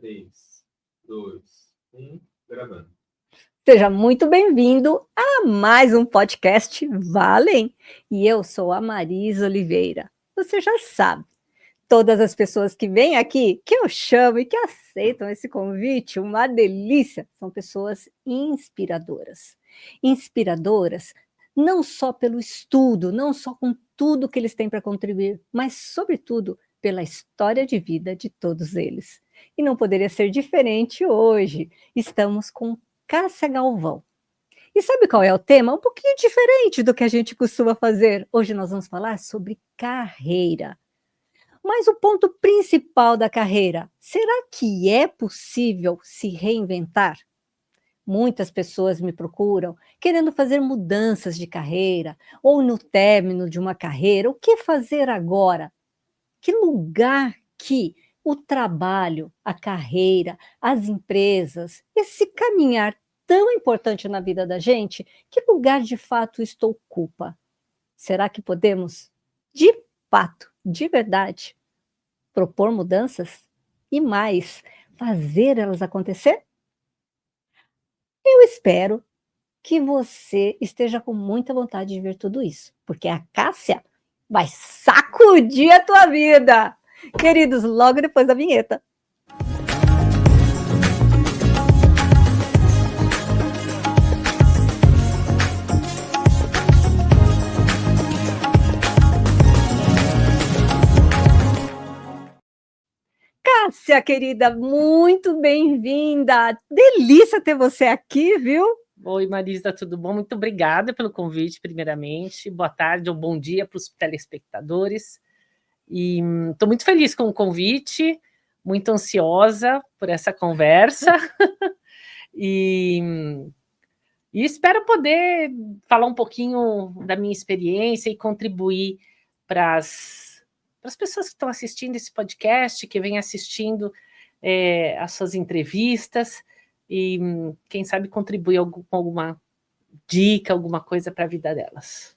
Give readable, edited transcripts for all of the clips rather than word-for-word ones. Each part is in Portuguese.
3, 2, 1, gravando. Seja muito bem-vindo a mais um podcast Valem. E eu sou a Marisa Oliveira. Você já sabe, todas as pessoas que vêm aqui, que eu chamo e que aceitam esse convite, uma delícia, são pessoas inspiradoras. Inspiradoras não só pelo estudo, não só com tudo que eles têm para contribuir, mas, sobretudo, pela história de vida de todos eles. E não poderia ser diferente hoje. Estamos com Cássia Galvão. E sabe qual é o tema? Um pouquinho diferente do que a gente costuma fazer. Hoje nós vamos falar sobre carreira. Mas o ponto principal da carreira, será que é possível se reinventar? Muitas pessoas me procuram querendo fazer mudanças de carreira ou no término de uma carreira. O que fazer agora? Que lugar que o trabalho, a carreira, as empresas, esse caminhar tão importante na vida da gente, que lugar de fato isto ocupa? Será que podemos, de fato, de verdade, propor mudanças e mais, fazer elas acontecer? Eu espero que você esteja com muita vontade de ver tudo isso, porque a Cássia vai sacudir a tua vida. Queridos, logo depois da vinheta. Cássia, querida, muito bem-vinda. Delícia ter você aqui, viu? Oi, Marisa, tudo bom? Muito obrigada pelo convite, primeiramente. Boa tarde ou bom dia para os telespectadores. E estou muito feliz com o convite, muito ansiosa por essa conversa. e espero poder falar um pouquinho da minha experiência e contribuir para as pessoas que estão assistindo esse podcast, que vêm assistindo as suas entrevistas, e quem sabe contribuir com alguma dica, alguma coisa para a vida delas.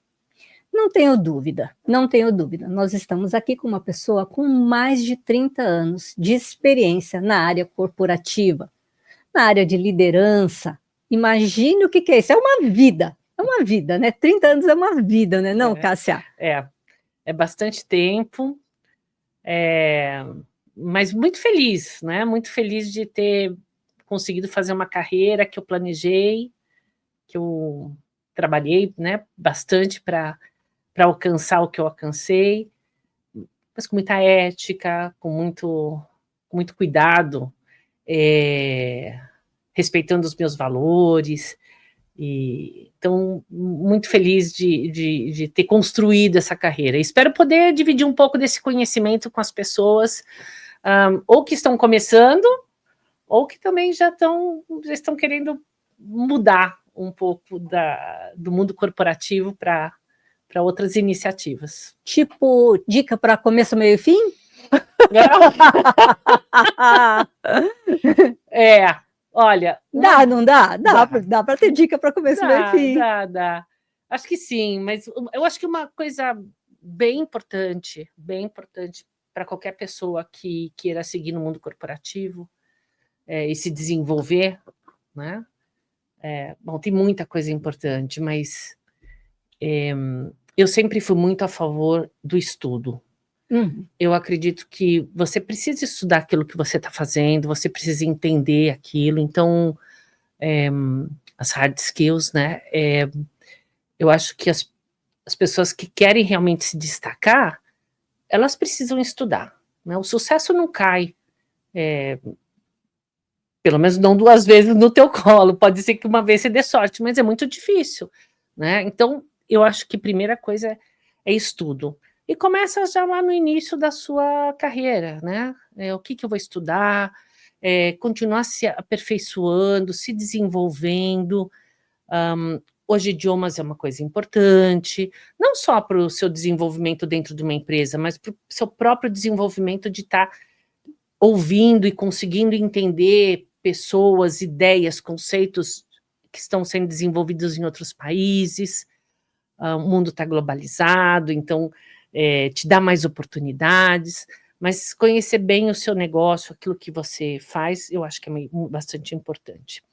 Não tenho dúvida, não tenho dúvida. Nós estamos aqui com uma pessoa com mais de 30 anos de experiência na área corporativa, na área de liderança. Imagine o que é isso, é uma vida, né? 30 anos é uma vida, né, não, Cássia? É bastante tempo, mas muito feliz, né? Muito feliz de ter conseguido fazer uma carreira que eu planejei, que eu trabalhei, né, bastante para alcançar o que eu alcancei, mas com muita ética, com muito cuidado, respeitando os meus valores. Então, muito feliz de ter construído essa carreira. Espero poder dividir um pouco desse conhecimento com as pessoas, ou que estão começando, ou que também já estão querendo mudar um pouco do mundo corporativo para outras iniciativas. Tipo, dica para começo, meio e fim? Olha... Não dá? Dá para ter dica para começo, meio e fim. Dá. Acho que sim, mas eu acho que uma coisa bem importante para qualquer pessoa que queira seguir no mundo corporativo e se desenvolver, né? Bom, tem muita coisa importante, mas eu sempre fui muito a favor do estudo. Eu acredito que você precisa estudar aquilo que você está fazendo, você precisa entender aquilo. Então, as hard skills, né? Eu acho que as pessoas que querem realmente se destacar, elas precisam estudar, né? O sucesso não cai, pelo menos não 2 vezes no teu colo. Pode ser que uma vez você dê sorte, mas é muito difícil, né? Então, eu acho que a primeira coisa é estudo. E começa já lá no início da sua carreira, né? O que eu vou estudar, continuar se aperfeiçoando, se desenvolvendo. Hoje, idiomas é uma coisa importante, não só para o seu desenvolvimento dentro de uma empresa, mas para o seu próprio desenvolvimento de estar ouvindo e conseguindo entender pessoas, ideias, conceitos que estão sendo desenvolvidos em outros países. O mundo está globalizado, então te dá mais oportunidades, mas conhecer bem o seu negócio, aquilo que você faz, eu acho que é bastante importante.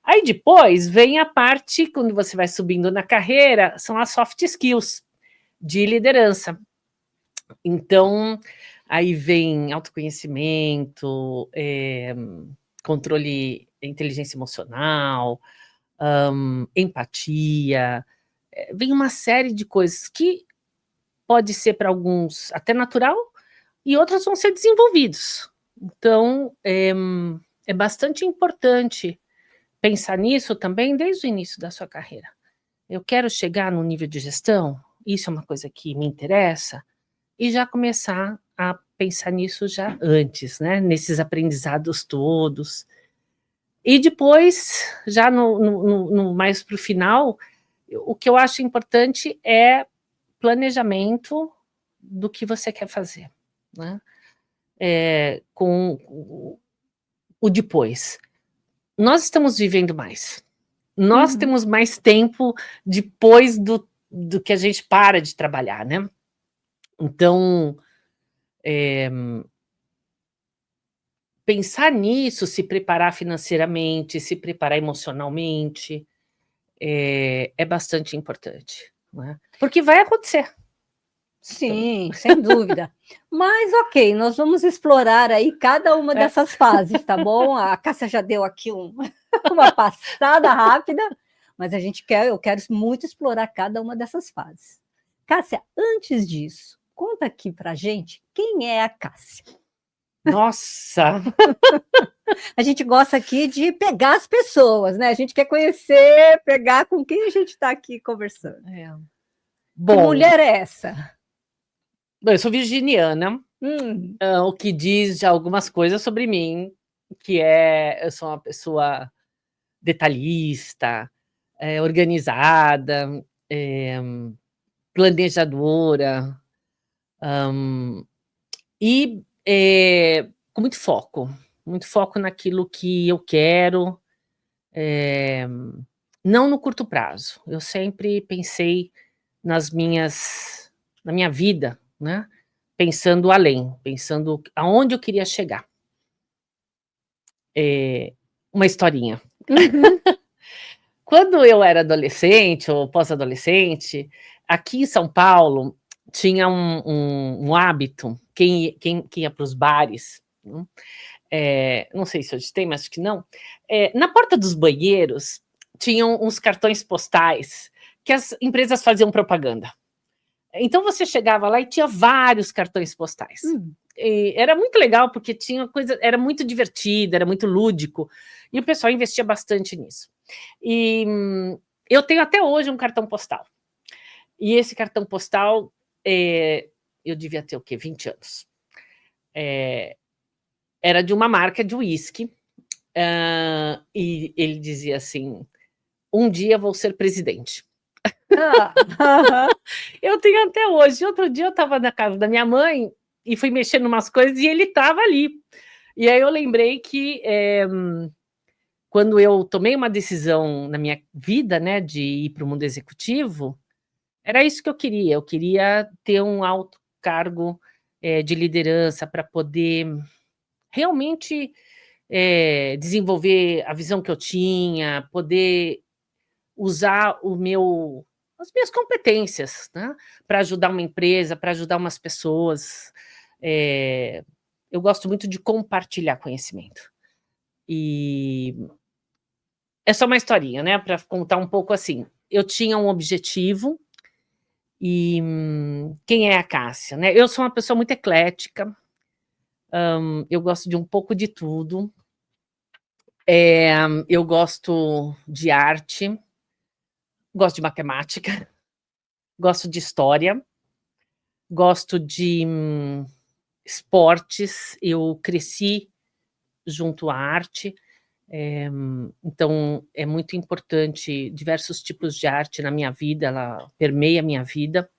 Aí depois vem a parte, quando você vai subindo na carreira, são as soft skills de liderança. Então, aí vem autoconhecimento, controle, inteligência emocional, empatia, vem uma série de coisas que pode ser para alguns até natural e outras vão ser desenvolvidos. Então, é bastante importante pensar nisso também desde o início da sua carreira. Eu quero chegar no nível de gestão, isso é uma coisa que me interessa, e já começar a pensar nisso já antes, né? Nesses aprendizados todos. E depois, já mais para o final, o que eu acho importante é planejamento do que você quer fazer, né? Com o depois. Nós estamos vivendo mais. Nós temos mais tempo depois do que a gente para de trabalhar, né? Então, pensar nisso, se preparar financeiramente, se preparar emocionalmente, é bastante importante, né? Porque vai acontecer. Sim, sem dúvida. Mas ok, nós vamos explorar aí cada uma dessas fases, tá bom? A Cássia já deu aqui uma passada rápida, mas eu quero muito explorar cada uma dessas fases. Cássia, antes disso, conta aqui pra gente quem é a Cássia. Nossa! A gente gosta aqui de pegar as pessoas, né? A gente quer conhecer, pegar com quem a gente está aqui conversando. Bom, que mulher é essa? Eu sou virginiana, o que diz já algumas coisas sobre mim, que eu sou uma pessoa detalhista, organizada, planejadora, e com muito foco naquilo que eu quero, não no curto prazo. Eu sempre pensei na minha vida, né? Pensando além, pensando aonde eu queria chegar. Uma historinha. Quando eu era adolescente ou pós-adolescente, aqui em São Paulo tinha um hábito, quem ia para os bares, não sei se hoje tem, mas acho que não, na porta dos banheiros tinham uns cartões postais que as empresas faziam propaganda. Então você chegava lá e tinha vários cartões postais. E era muito legal porque tinha coisa, era muito divertido, era muito lúdico, e o pessoal investia bastante nisso. E eu tenho até hoje um cartão postal. E esse cartão postal, eu devia ter o quê? 20 anos. Era de uma marca de uísque, e ele dizia assim: um dia vou ser presidente. Eu tenho até hoje. Outro dia eu estava na casa da minha mãe e fui mexendo em umas coisas e ele estava ali. E aí eu lembrei que quando eu tomei uma decisão na minha vida, né, de ir para o mundo executivo, era isso que eu queria. Eu queria ter um alto cargo de liderança para poder realmente desenvolver a visão que eu tinha, poder usar as minhas competências, né, para ajudar uma empresa, para ajudar umas pessoas. Eu gosto muito de compartilhar conhecimento. E é só uma historinha, né, para contar um pouco assim. Eu tinha um objetivo, e quem é a Cássia, né? Eu sou uma pessoa muito eclética, eu gosto de um pouco de tudo, eu gosto de arte, gosto de matemática, gosto de história, gosto de esportes, eu cresci junto à arte, então é muito importante diversos tipos de arte na minha vida, ela permeia a minha vida.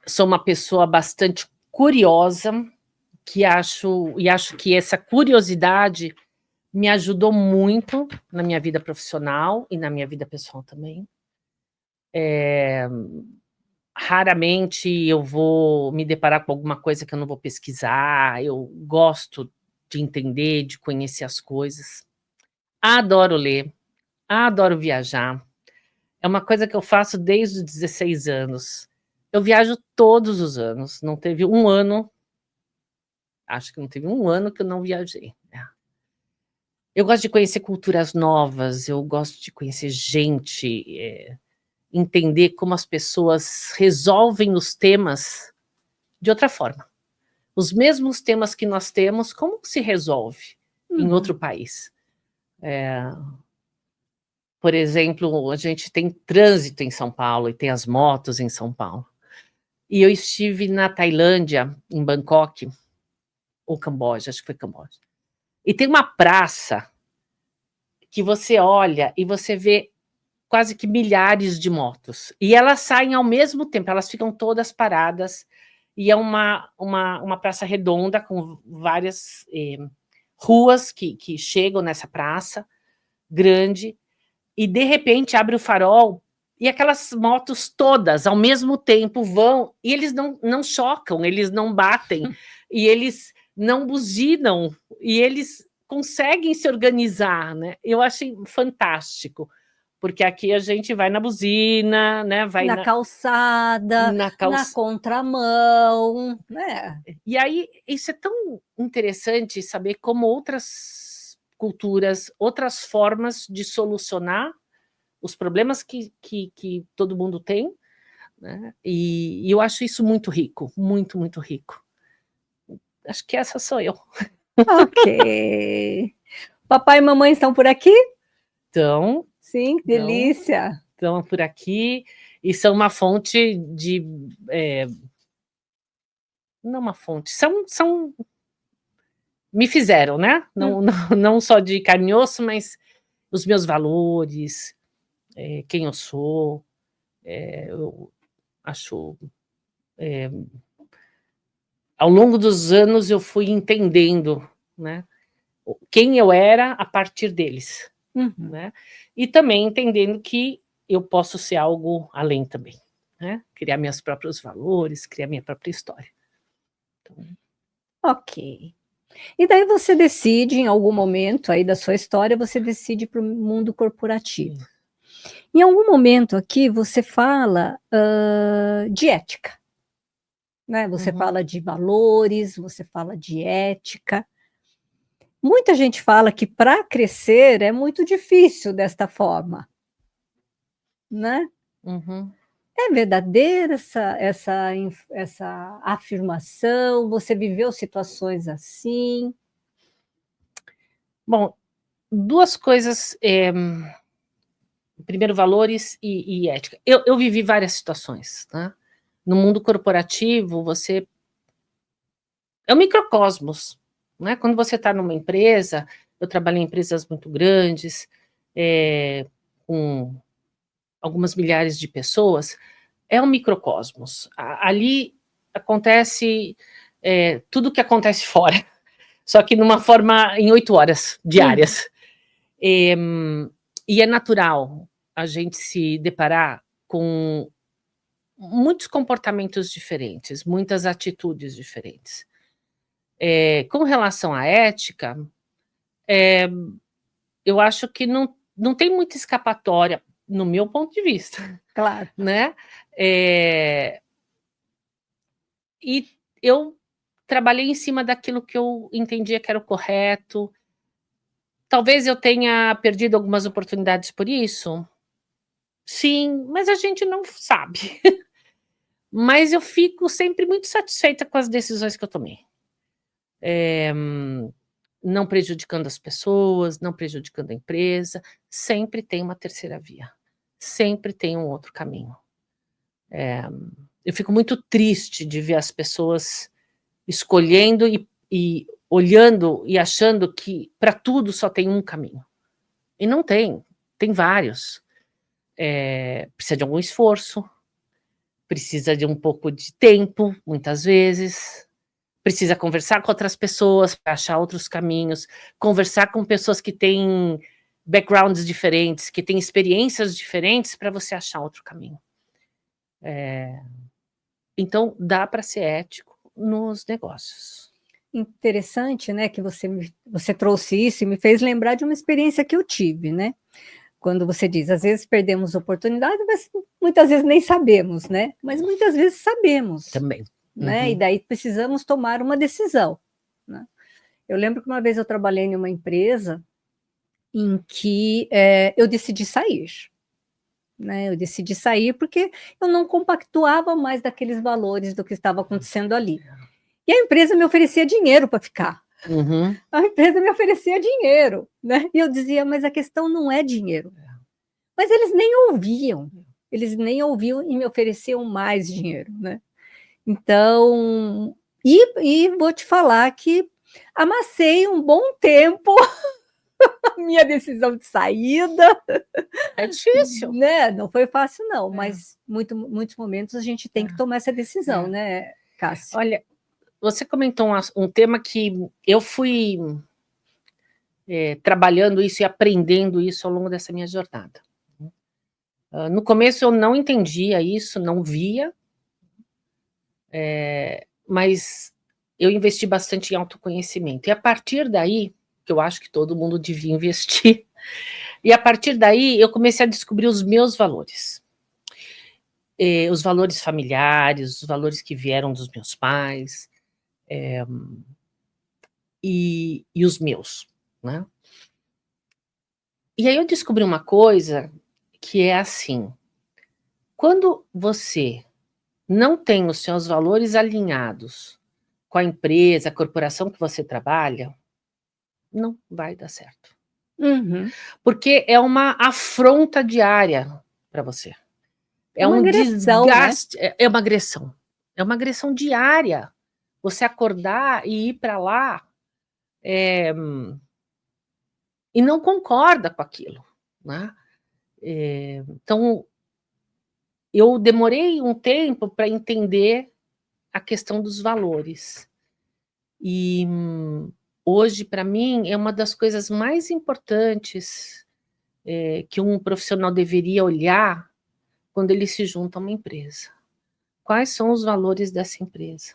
Sou uma pessoa bastante curiosa, acho que essa curiosidade me ajudou muito na minha vida profissional e na minha vida pessoal também. Raramente eu vou me deparar com alguma coisa que eu não vou pesquisar. Eu gosto de entender, de conhecer as coisas. Adoro ler, adoro viajar. É uma coisa que eu faço desde os 16 anos. Eu viajo todos os anos. Não teve um ano, acho que não teve um ano que eu não viajei, né. Eu gosto de conhecer culturas novas, eu gosto de conhecer gente, entender como as pessoas resolvem os temas de outra forma. Os mesmos temas que nós temos, como se resolve em outro país? Por exemplo, a gente tem trânsito em São Paulo e tem as motos em São Paulo. E eu estive na Tailândia, em Bangkok, ou Camboja, acho que foi Camboja. E tem uma praça que você olha e você vê quase que milhares de motos. E elas saem ao mesmo tempo, elas ficam todas paradas. E é uma praça redonda com várias ruas que chegam nessa praça grande. E de repente abre o farol e aquelas motos todas ao mesmo tempo vão, e eles não chocam, eles não batem, e eles não buzinam, e eles conseguem se organizar, né? Eu achei fantástico, porque aqui a gente vai na buzina, né? Vai na calçada, na contramão, né? E aí, isso é tão interessante saber como outras culturas, outras formas de solucionar os problemas que todo mundo tem, né? E eu acho isso muito rico, muito, muito rico. Acho que essa sou eu. Ok. Papai e mamãe estão por aqui? Então, sim, que delícia. Estão por aqui e são uma fonte de... não uma fonte, são me fizeram, né? Não só de carne e osso, mas os meus valores, quem eu sou, eu acho... ao longo dos anos eu fui entendendo, né, quem eu era a partir deles, né? E também entendendo que eu posso ser algo além também, né? Criar meus próprios valores, criar minha própria história. Então... Ok. E daí você decide, em algum momento aí da sua história, você decide para o mundo corporativo. Em algum momento aqui você fala de ética, né? Você fala de valores, você fala de ética. Muita gente fala que para crescer é muito difícil desta forma, né? É verdadeira essa afirmação? Você viveu situações assim? Bom, duas coisas, primeiro valores e ética. Eu vivi várias situações, tá? No mundo corporativo, você é um microcosmos, né? Quando você está numa empresa, eu trabalhei em empresas muito grandes, com algumas milhares de pessoas, é um microcosmos. Ali acontece tudo o que acontece fora, só que numa forma em 8 horas diárias. E é natural a gente se deparar com muitos comportamentos diferentes, muitas atitudes diferentes. Com relação à ética, eu acho que não tem muita escapatória, no meu ponto de vista. Claro. Né? E eu trabalhei em cima daquilo que eu entendia que era o correto. Talvez eu tenha perdido algumas oportunidades por isso. Sim, mas a gente não sabe. Mas eu fico sempre muito satisfeita com as decisões que eu tomei. Não prejudicando as pessoas, não prejudicando a empresa, sempre tem uma terceira via, sempre tem um outro caminho. Eu fico muito triste de ver as pessoas escolhendo e olhando e achando que para tudo só tem um caminho. E não tem, tem vários. Precisa de algum esforço, precisa de um pouco de tempo, muitas vezes, precisa conversar com outras pessoas para achar outros caminhos, conversar com pessoas que têm backgrounds diferentes, que têm experiências diferentes para você achar outro caminho. Então, dá para ser ético nos negócios. Interessante, né, que você trouxe isso e me fez lembrar de uma experiência que eu tive, né? Quando você diz, às vezes perdemos oportunidade, mas muitas vezes nem sabemos, né? Mas muitas vezes sabemos, Também. né? E daí precisamos tomar uma decisão, né? Eu lembro que uma vez eu trabalhei em uma empresa em que eu decidi sair, né? Eu decidi sair porque eu não compactuava mais daqueles valores do que estava acontecendo ali. E a empresa me oferecia dinheiro para ficar. A empresa me oferecia dinheiro, né? E eu dizia, mas a questão não é dinheiro. Mas eles nem ouviam e me ofereciam mais dinheiro, né? Então, e vou te falar que amassei um bom tempo a minha decisão de saída. É difícil. Né? Não foi fácil, não, mas muitos momentos a gente tem que tomar essa decisão, né, Cássia? Olha, você comentou um tema que eu fui trabalhando isso e aprendendo isso ao longo dessa minha jornada. No começo eu não entendia isso, não via, mas eu investi bastante em autoconhecimento. E a partir daí, que eu acho que todo mundo devia investir, e a partir daí eu comecei a descobrir os meus valores. Os valores familiares, os valores que vieram dos meus pais, e os meus, né? E aí eu descobri uma coisa que é assim, quando você não tem os seus valores alinhados com a empresa, a corporação que você trabalha, não vai dar certo. Porque é uma afronta diária para você. É uma um agressão, desgaste, né? É uma agressão. É uma agressão diária. Você acordar e ir para lá e não concorda com aquilo, né? Então, eu demorei um tempo para entender a questão dos valores. E hoje, para mim, é uma das coisas mais importantes que um profissional deveria olhar quando ele se junta a uma empresa. Quais são os valores dessa empresa?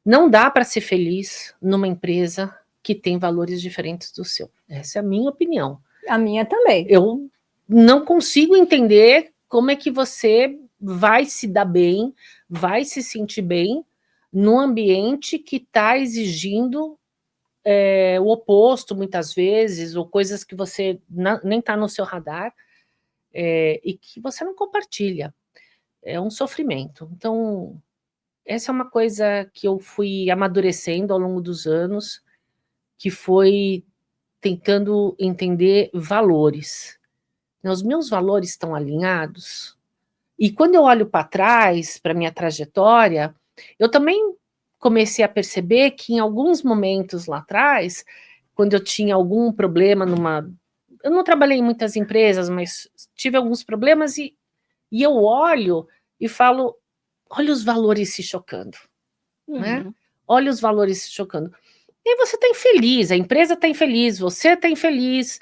Não dá para ser feliz numa empresa que tem valores diferentes do seu. Essa é a minha opinião. A minha também. Eu não consigo entender como é que você vai se dar bem, vai se sentir bem num ambiente que está exigindo o oposto, muitas vezes, ou coisas que você nem está no seu radar, e que você não compartilha. É um sofrimento. Então, essa é uma coisa que eu fui amadurecendo ao longo dos anos, que foi tentando entender valores. Os meus valores estão alinhados? E quando eu olho para trás, para a minha trajetória, eu também comecei a perceber que em alguns momentos lá atrás, quando eu tinha algum problema eu não trabalhei em muitas empresas, mas tive alguns problemas e eu olho e falo, olha os valores se chocando, né? Olha os valores se chocando. E você está infeliz, a empresa está infeliz, você está infeliz.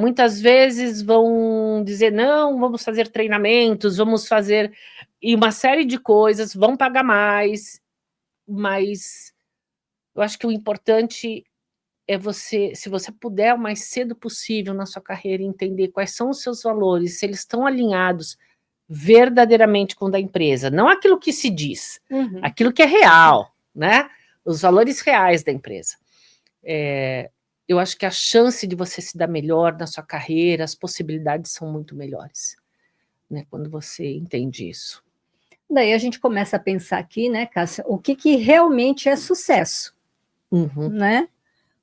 Muitas vezes vão dizer, não, vamos fazer treinamentos, vamos fazer uma série de coisas, vão pagar mais, mas eu acho que o importante é você, se você puder o mais cedo possível na sua carreira, entender quais são os seus valores, se eles estão alinhados verdadeiramente com o da empresa, não aquilo que se diz, aquilo que é real, né? Os valores reais da empresa. Eu acho que a chance de você se dar melhor na sua carreira, as possibilidades são muito melhores, né? Quando você entende isso. Daí a gente começa a pensar aqui, né, Cássia, o que realmente é sucesso, né?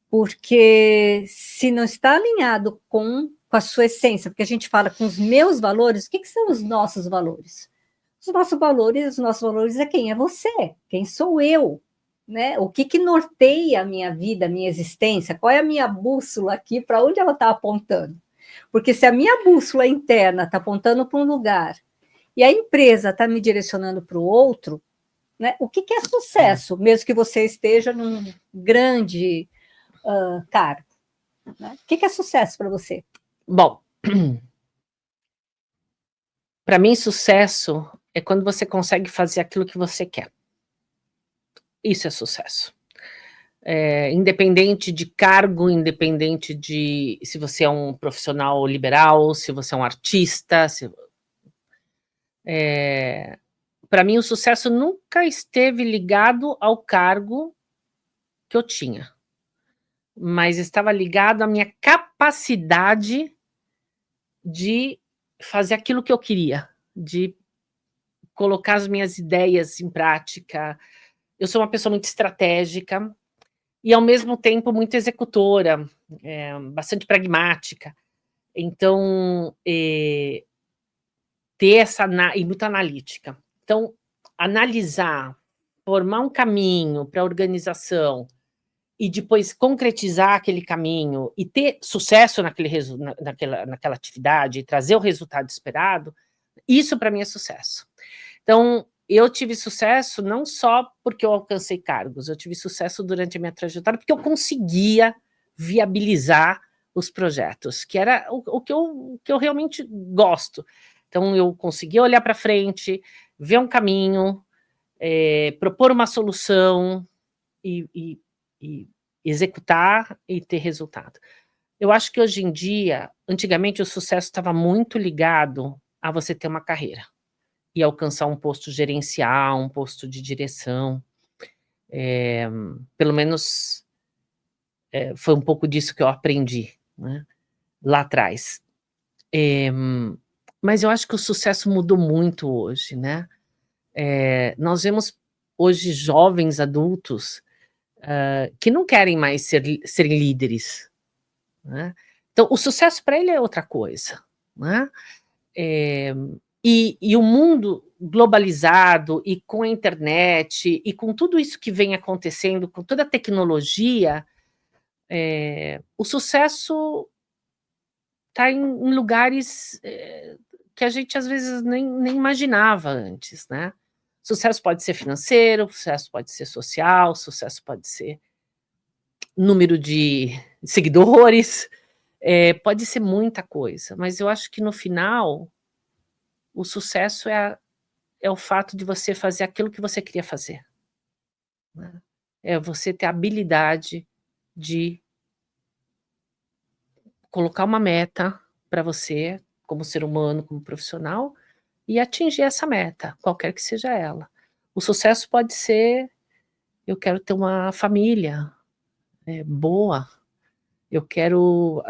Porque se não está alinhado com a sua essência, porque a gente fala com os meus valores, o que são os nossos valores? Os nossos valores é quem é você, quem sou eu, né? O que norteia a minha vida, a minha existência? Qual é a minha bússola aqui? Para onde ela está apontando? Porque se a minha bússola interna está apontando para um lugar e a empresa está me direcionando para o outro, né? O que é sucesso, mesmo que você esteja num grande cargo? Né? O que é sucesso para você? Bom, para mim sucesso é quando você consegue fazer aquilo que você quer. Isso é sucesso. Independente de cargo, independente de se você é um profissional liberal, se você é um artista. Para mim, o sucesso nunca esteve ligado ao cargo que eu tinha, mas estava ligado à minha capacidade de fazer aquilo que eu queria, de colocar as minhas ideias em prática. Eu sou uma pessoa muito estratégica e, ao mesmo tempo, muito executora, bastante pragmática. Então, ter essa... e muito analítica. Então, analisar, formar um caminho para a organização e depois concretizar aquele caminho e ter sucesso naquela atividade e trazer o resultado esperado, isso para mim é sucesso. Então, eu tive sucesso não só porque eu alcancei cargos, eu tive sucesso durante a minha trajetória porque eu conseguia viabilizar os projetos, que era o que eu realmente gosto. Então, eu conseguia olhar para frente, ver um caminho, propor uma solução e executar e ter resultado. Eu acho que hoje em dia, antigamente o sucesso estava muito ligado a você ter uma carreira e alcançar um posto gerencial, um posto de direção. Pelo menos foi um pouco disso que eu aprendi, né, lá atrás. Mas eu acho que o sucesso mudou muito hoje, né? Nós vemos hoje jovens adultos que não querem mais serem líderes, né? Então, o sucesso para ele é outra coisa, né? E o mundo globalizado, e com a internet, e com tudo isso que vem acontecendo, com toda a tecnologia, o sucesso está em lugares que a gente, às vezes, nem imaginava antes, né? Sucesso pode ser financeiro, sucesso pode ser social, sucesso pode ser número de seguidores, pode ser muita coisa, mas eu acho que no final o sucesso é o fato de você fazer aquilo que você queria fazer, né? É você ter a habilidade de colocar uma meta para você, como ser humano, como profissional, e atingir essa meta, qualquer que seja ela. O sucesso pode ser: eu quero ter uma família boa, eu quero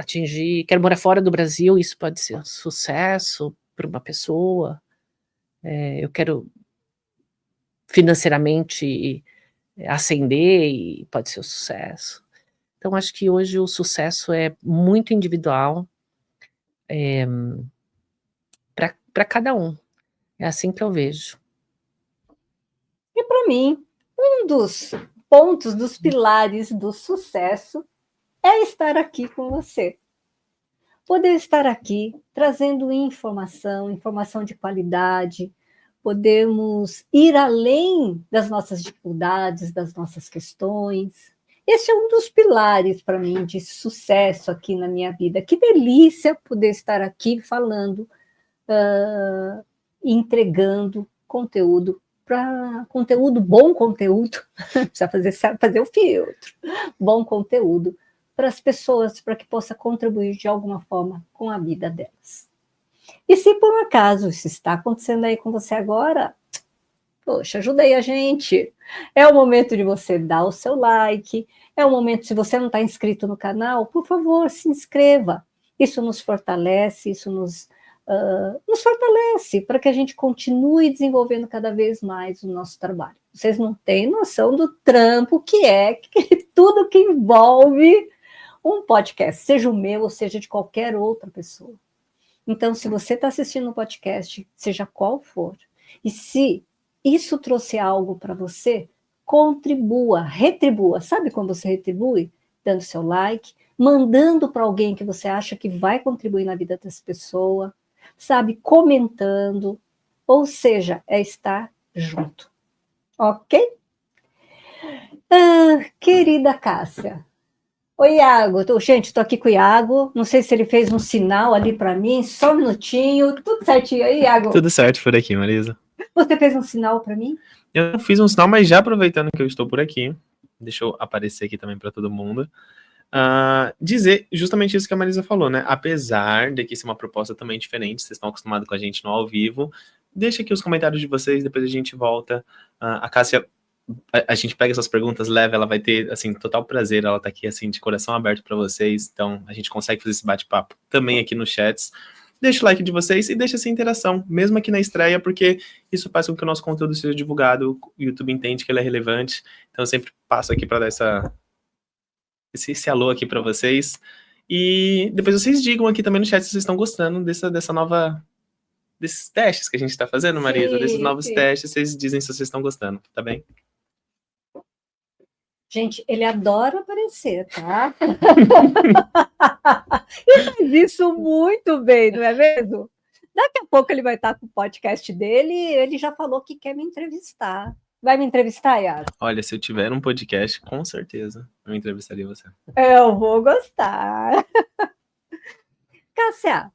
morar fora do Brasil, isso pode ser um sucesso para uma pessoa, eu quero financeiramente ascender, e pode ser um sucesso. Então, acho que hoje o sucesso é muito individual, para cada um. É assim que eu vejo. E para mim, um dos pontos, dos pilares do sucesso é estar aqui com você. Poder estar aqui trazendo informação de qualidade, podemos ir além das nossas dificuldades, das nossas questões. Esse é um dos pilares para mim de sucesso aqui na minha vida. Que delícia poder estar aqui falando, entregando conteúdo, bom conteúdo, precisa fazer o filtro, bom conteúdo para as pessoas, para que possa contribuir de alguma forma com a vida delas. E se por um acaso isso está acontecendo aí com você agora, poxa, ajuda aí a gente. É o momento de você dar o seu like, é o momento, se você não está inscrito no canal, por favor, se inscreva. Isso nos fortalece, isso nos fortalece para que a gente continue desenvolvendo cada vez mais o nosso trabalho. Vocês não têm noção do trampo que tudo que envolve um podcast, seja o meu ou seja de qualquer outra pessoa. Então, se você está assistindo um podcast, seja qual for, e se isso trouxe algo para você, contribua, retribua. Sabe como você retribui? Dando seu like, mandando para alguém que você acha que vai contribuir na vida dessa pessoa, sabe, comentando, ou seja, é estar junto. Ok? Querida Cássia. Oi, Iago. Gente, estou aqui com o Iago. Não sei se ele fez um sinal ali para mim. Só um minutinho. Tudo certinho aí, Iago? Tudo certo por aqui, Marisa. Você fez um sinal para mim? Eu não fiz um sinal, mas já aproveitando que eu estou por aqui, deixa eu aparecer aqui também para todo mundo. Dizer justamente isso que a Marisa falou, né? Apesar de que isso é uma proposta também diferente, vocês estão acostumados com a gente no ao vivo, deixa aqui os comentários de vocês, depois a gente volta. A Cássia, a gente pega essas perguntas, leva, ela vai ter, assim, total prazer, ela tá aqui, assim, de coração aberto para vocês, então a gente consegue fazer esse bate-papo também aqui nos chats. Deixa o like de vocês e deixa essa interação, mesmo aqui na estreia, porque isso faz com que o nosso conteúdo seja divulgado, o YouTube entende que ele é relevante, então eu sempre passo aqui para dar esse alô aqui para vocês. E depois vocês digam aqui também no chat se vocês estão gostando dessa nova... desses testes que a gente está fazendo, Marisa, desses novos testes, vocês dizem se vocês estão gostando, tá bem? Gente, ele adora aparecer, tá? E faz isso muito bem, não é mesmo? Daqui a pouco ele vai estar com o podcast dele e ele já falou que quer me entrevistar. Vai me entrevistar, Yara? Olha, se eu tiver um podcast, com certeza eu entrevistaria você. Eu vou gostar. Cássia,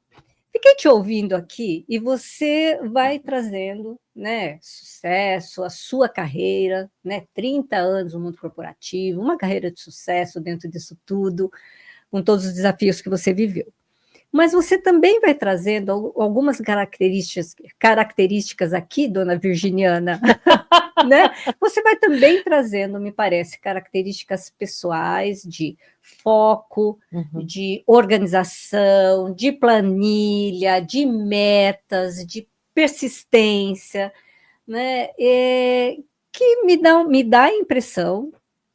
fiquei te ouvindo aqui e você vai trazendo, né, sucesso, a sua carreira, né, 30 anos no mundo corporativo, uma carreira de sucesso dentro disso tudo, com todos os desafios que você viveu. Mas você também vai trazendo algumas características aqui, dona Virginiana, né? Você vai também trazendo, me parece, características pessoais de foco, de organização, de planilha, de metas, de persistência, né? Que me dá a impressão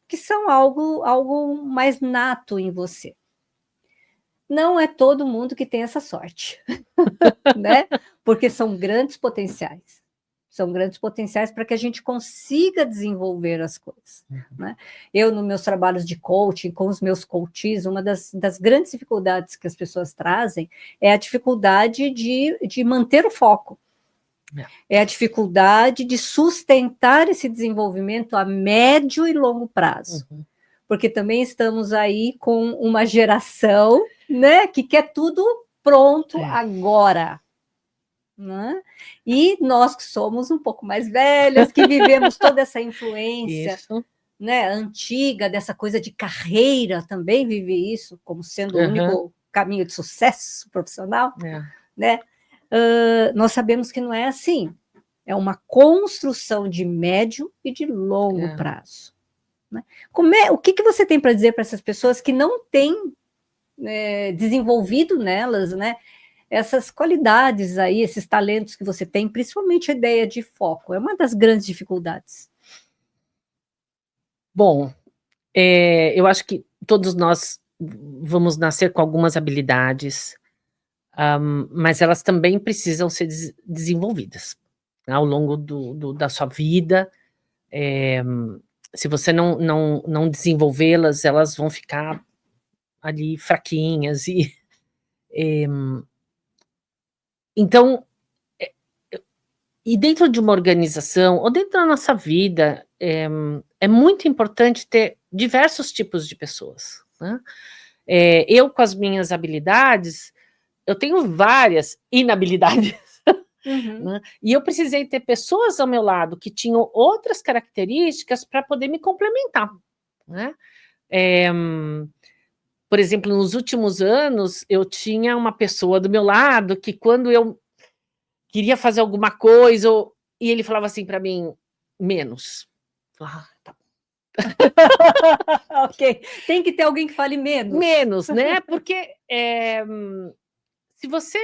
que são algo mais nato em você. Não é todo mundo que tem essa sorte, né? Porque são grandes potenciais. São grandes potenciais para que a gente consiga desenvolver as coisas. Né? Eu, nos meus trabalhos de coaching, com os meus coaches, uma das grandes dificuldades que as pessoas trazem é a dificuldade de manter o foco. É a dificuldade de sustentar esse desenvolvimento a médio e longo prazo. Porque também estamos aí com uma geração, né, que quer tudo pronto agora. Né? E nós que somos um pouco mais velhas, que vivemos toda essa influência né, antiga, dessa coisa de carreira, também vive isso como sendo o único caminho de sucesso profissional, né? Nós sabemos que não é assim. É uma construção de médio e de longo prazo. Né? O que você tem para dizer para essas pessoas que não têm desenvolvido nelas, né, essas qualidades aí, esses talentos que você tem, principalmente a ideia de foco? É uma das grandes dificuldades. Bom, eu acho que todos nós vamos nascer com algumas habilidades, mas elas também precisam ser desenvolvidas ao longo da sua vida. Se você não desenvolvê-las, elas vão ficar ali fraquinhas. Então, e dentro de uma organização, ou dentro da nossa vida, é muito importante ter diversos tipos de pessoas. Né? Eu, com as minhas habilidades, eu tenho várias inabilidades. Né? E eu precisei ter pessoas ao meu lado que tinham outras características para poder me complementar. Né? Por exemplo, nos últimos anos, eu tinha uma pessoa do meu lado que, quando eu queria fazer alguma coisa, e ele falava assim para mim, menos. Tá. Ok, tem que ter alguém que fale menos. Menos, né? Porque se você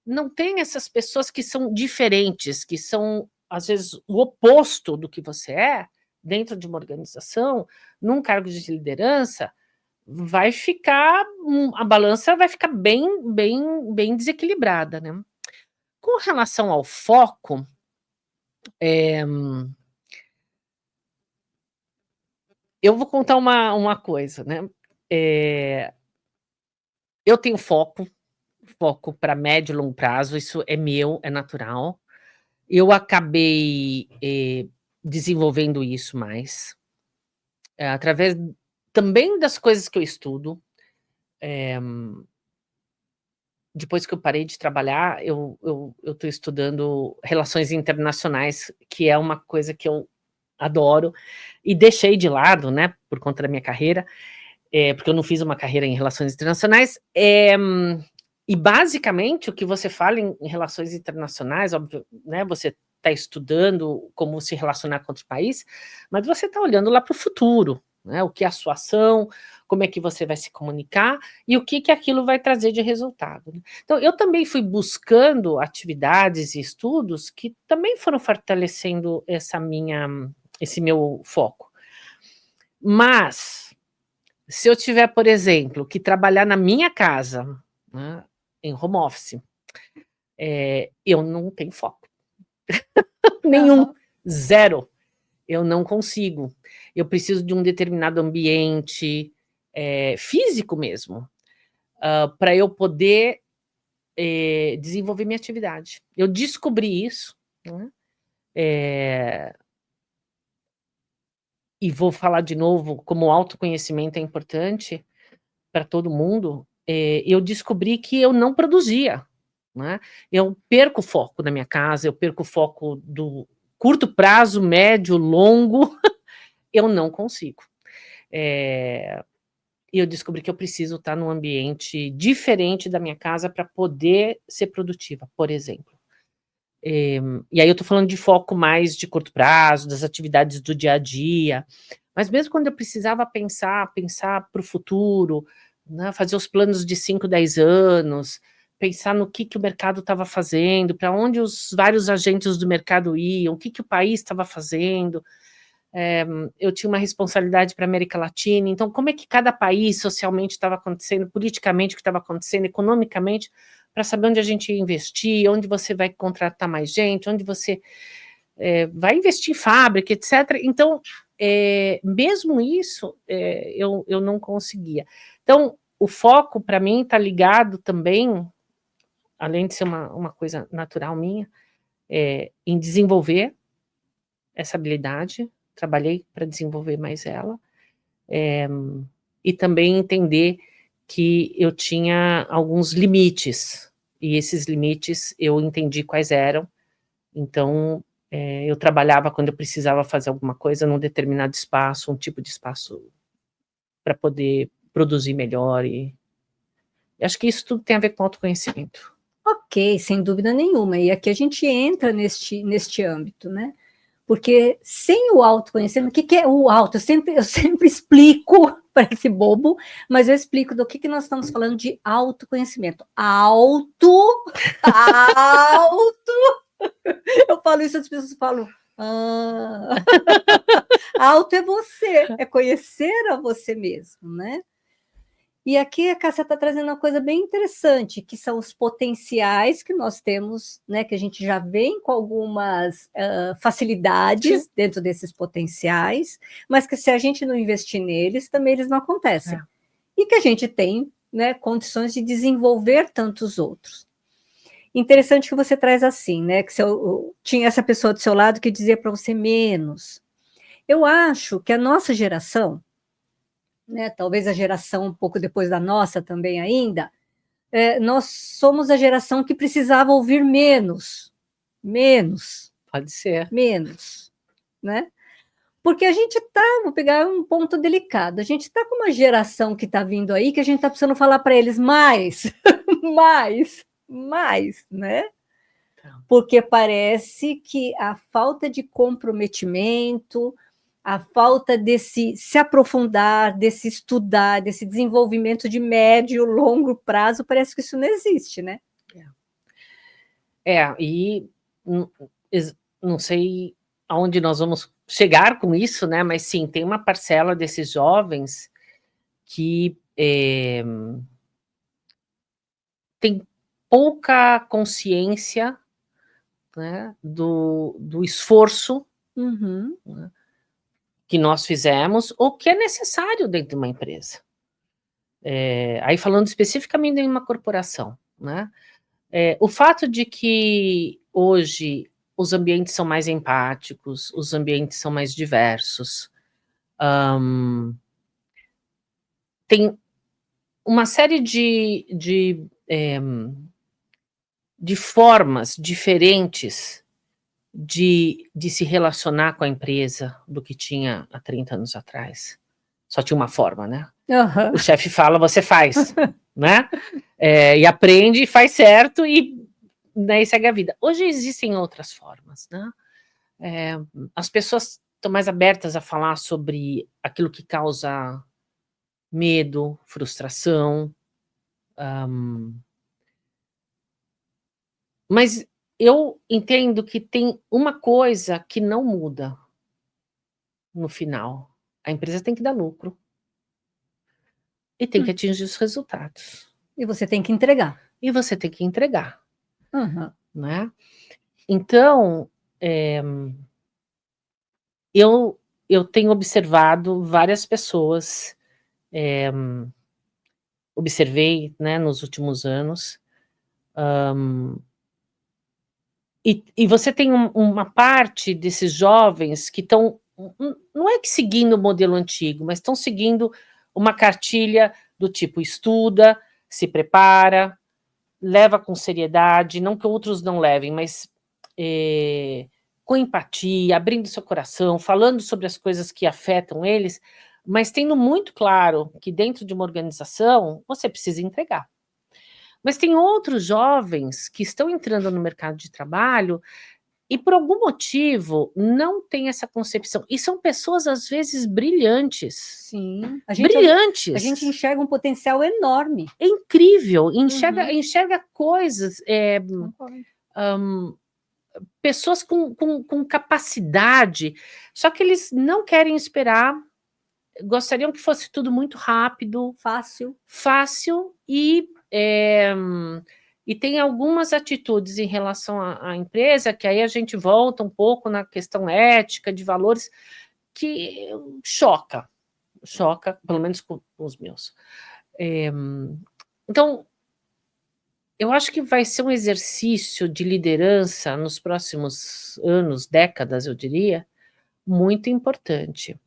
não tem essas pessoas que são diferentes, que são, às vezes, o oposto do que você é, dentro de uma organização, num cargo de liderança, vai ficar, a balança vai ficar bem desequilibrada, né? Com relação ao foco, eu vou contar uma coisa, né? Eu tenho foco para médio e longo prazo, isso é meu, é natural. Eu acabei desenvolvendo isso mais, através também das coisas que eu estudo, depois que eu parei de trabalhar, eu estou estudando relações internacionais, que é uma coisa que eu adoro, e deixei de lado, né, por conta da minha carreira, porque eu não fiz uma carreira em relações internacionais, e basicamente o que você fala em relações internacionais, óbvio, né, você está estudando como se relacionar com outro país, mas você está olhando lá para o futuro, né, o que é a sua ação, como é que você vai se comunicar e o que aquilo vai trazer de resultado. Né? Então, eu também fui buscando atividades e estudos que também foram fortalecendo esse meu foco. Mas, se eu tiver, por exemplo, que trabalhar na minha casa, né, em home office, eu não tenho foco. Nenhum. Zero. Eu não consigo. Eu preciso de um determinado ambiente físico mesmo, para eu poder desenvolver minha atividade. Eu descobri isso, né? E vou falar de novo, como o autoconhecimento é importante para todo mundo, eu descobri que eu não produzia, né? Eu perco o foco na minha casa, eu perco o foco do curto prazo, médio, longo, eu não consigo. E eu descobri que eu preciso estar num ambiente diferente da minha casa para poder ser produtiva, por exemplo. E aí eu estou falando de foco mais de curto prazo, das atividades do dia a dia, mas mesmo quando eu precisava pensar para o futuro, né, fazer os planos de 5, 10 anos, pensar no que o mercado estava fazendo, para onde os vários agentes do mercado iam, o que o país estava fazendo, eu tinha uma responsabilidade para a América Latina, então como é que cada país socialmente estava acontecendo, politicamente o que estava acontecendo, economicamente, para saber onde a gente ia investir, onde você vai contratar mais gente, onde você vai investir em fábrica, etc. Então, mesmo isso, eu não conseguia. Então, o foco, para mim, está ligado também, além de ser uma coisa natural minha, em desenvolver essa habilidade, trabalhei para desenvolver mais ela, e também entender que eu tinha alguns limites, e esses limites eu entendi quais eram, então eu trabalhava quando eu precisava fazer alguma coisa num determinado espaço, um tipo de espaço para poder produzir melhor, e acho que isso tudo tem a ver com autoconhecimento. Ok, sem dúvida nenhuma, e aqui a gente entra neste âmbito, né? Porque sem o autoconhecimento, o que é o auto? Eu sempre explico para esse bobo, mas eu explico do que nós estamos falando de autoconhecimento. Auto. Eu falo isso, as pessoas falam, auto é você, é conhecer a você mesmo, né? E aqui a Cássia está trazendo uma coisa bem interessante, que são os potenciais que nós temos, né, que a gente já vem com algumas facilidades Sim. dentro desses potenciais, mas que se a gente não investir neles, também eles não acontecem. E que a gente tem, né, condições de desenvolver tantos outros. Interessante que você traz assim, né, que tinha essa pessoa do seu lado que dizia para você menos. Eu acho que a nossa geração, né, talvez a geração um pouco depois da nossa também ainda, nós somos a geração que precisava ouvir menos. Pode ser. Menos, né? Porque a gente está, vou pegar um ponto delicado, a gente está com uma geração que está vindo aí que a gente está precisando falar para eles mais, mais, né? Porque parece que a falta de comprometimento, a falta desse se aprofundar, desse estudar, desse desenvolvimento de médio, longo prazo, parece que isso não existe, né? E não sei aonde nós vamos chegar com isso, né? Mas sim, tem uma parcela desses jovens que tem pouca consciência, né, do esforço né, que nós fizemos, ou que é necessário dentro de uma empresa. Aí falando especificamente em uma corporação, né? O fato de que hoje os ambientes são mais empáticos, os ambientes são mais diversos, tem uma série de de formas diferentes de se relacionar com a empresa do que tinha há 30 anos atrás. Só tinha uma forma, né? Aham. O chefe fala, você faz, né? E aprende, faz certo e daí segue a vida. Hoje existem outras formas, né? As pessoas estão mais abertas a falar sobre aquilo que causa medo, frustração, mas eu entendo que tem uma coisa que não muda no final. A empresa tem que dar lucro e tem que atingir os resultados. E você tem que entregar. E você tem que entregar, Aham. né? Então, eu tenho observado várias pessoas, observei, né, nos últimos anos, e você tem uma parte desses jovens que estão, não é que seguindo o modelo antigo, mas estão seguindo uma cartilha do tipo estuda, se prepara, leva com seriedade, não que outros não levem, mas com empatia, abrindo seu coração, falando sobre as coisas que afetam eles, mas tendo muito claro que dentro de uma organização você precisa entregar. Mas tem outros jovens que estão entrando no mercado de trabalho e por algum motivo não tem essa concepção. E são pessoas, às vezes, brilhantes. Sim. Brilhantes. A gente enxerga um potencial enorme. É incrível. Enxerga coisas. Pessoas com capacidade. Só que eles não querem esperar. Gostariam que fosse tudo muito rápido. Fácil e tem algumas atitudes em relação à empresa, que aí a gente volta um pouco na questão ética, de valores, que choca, pelo menos com os meus. Então, eu acho que vai ser um exercício de liderança nos próximos anos, décadas, eu diria, muito importante.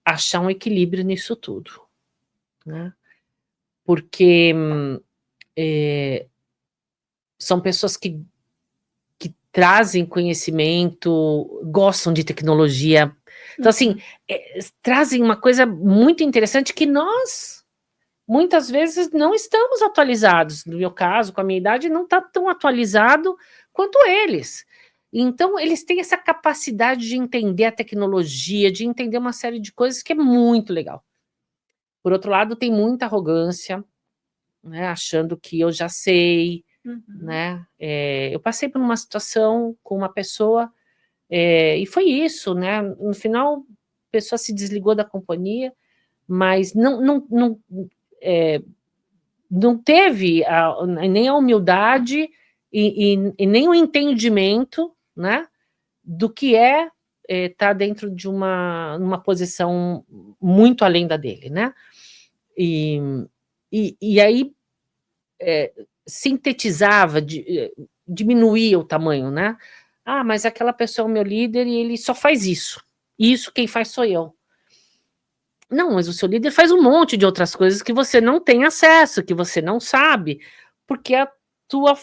Achar um equilíbrio nisso tudo, né? Porque são pessoas que trazem conhecimento, gostam de tecnologia. Então, assim, trazem uma coisa muito interessante que nós, muitas vezes, não estamos atualizados. No meu caso, com a minha idade, não está tão atualizado quanto eles. Então, eles têm essa capacidade de entender a tecnologia, de entender uma série de coisas que é muito legal. Por outro lado, tem muita arrogância, né, achando que eu já sei, né? Eu passei por uma situação com uma pessoa e foi isso, né? No final, a pessoa se desligou da companhia, mas não teve nem a humildade e nem o entendimento, né, do que estar dentro de uma posição muito além da dele, né? E aí sintetizava, diminuía o tamanho, né? Mas aquela pessoa é o meu líder e ele só faz isso. Isso quem faz sou eu. Não, mas o seu líder faz um monte de outras coisas que você não tem acesso, que você não sabe, porque a tua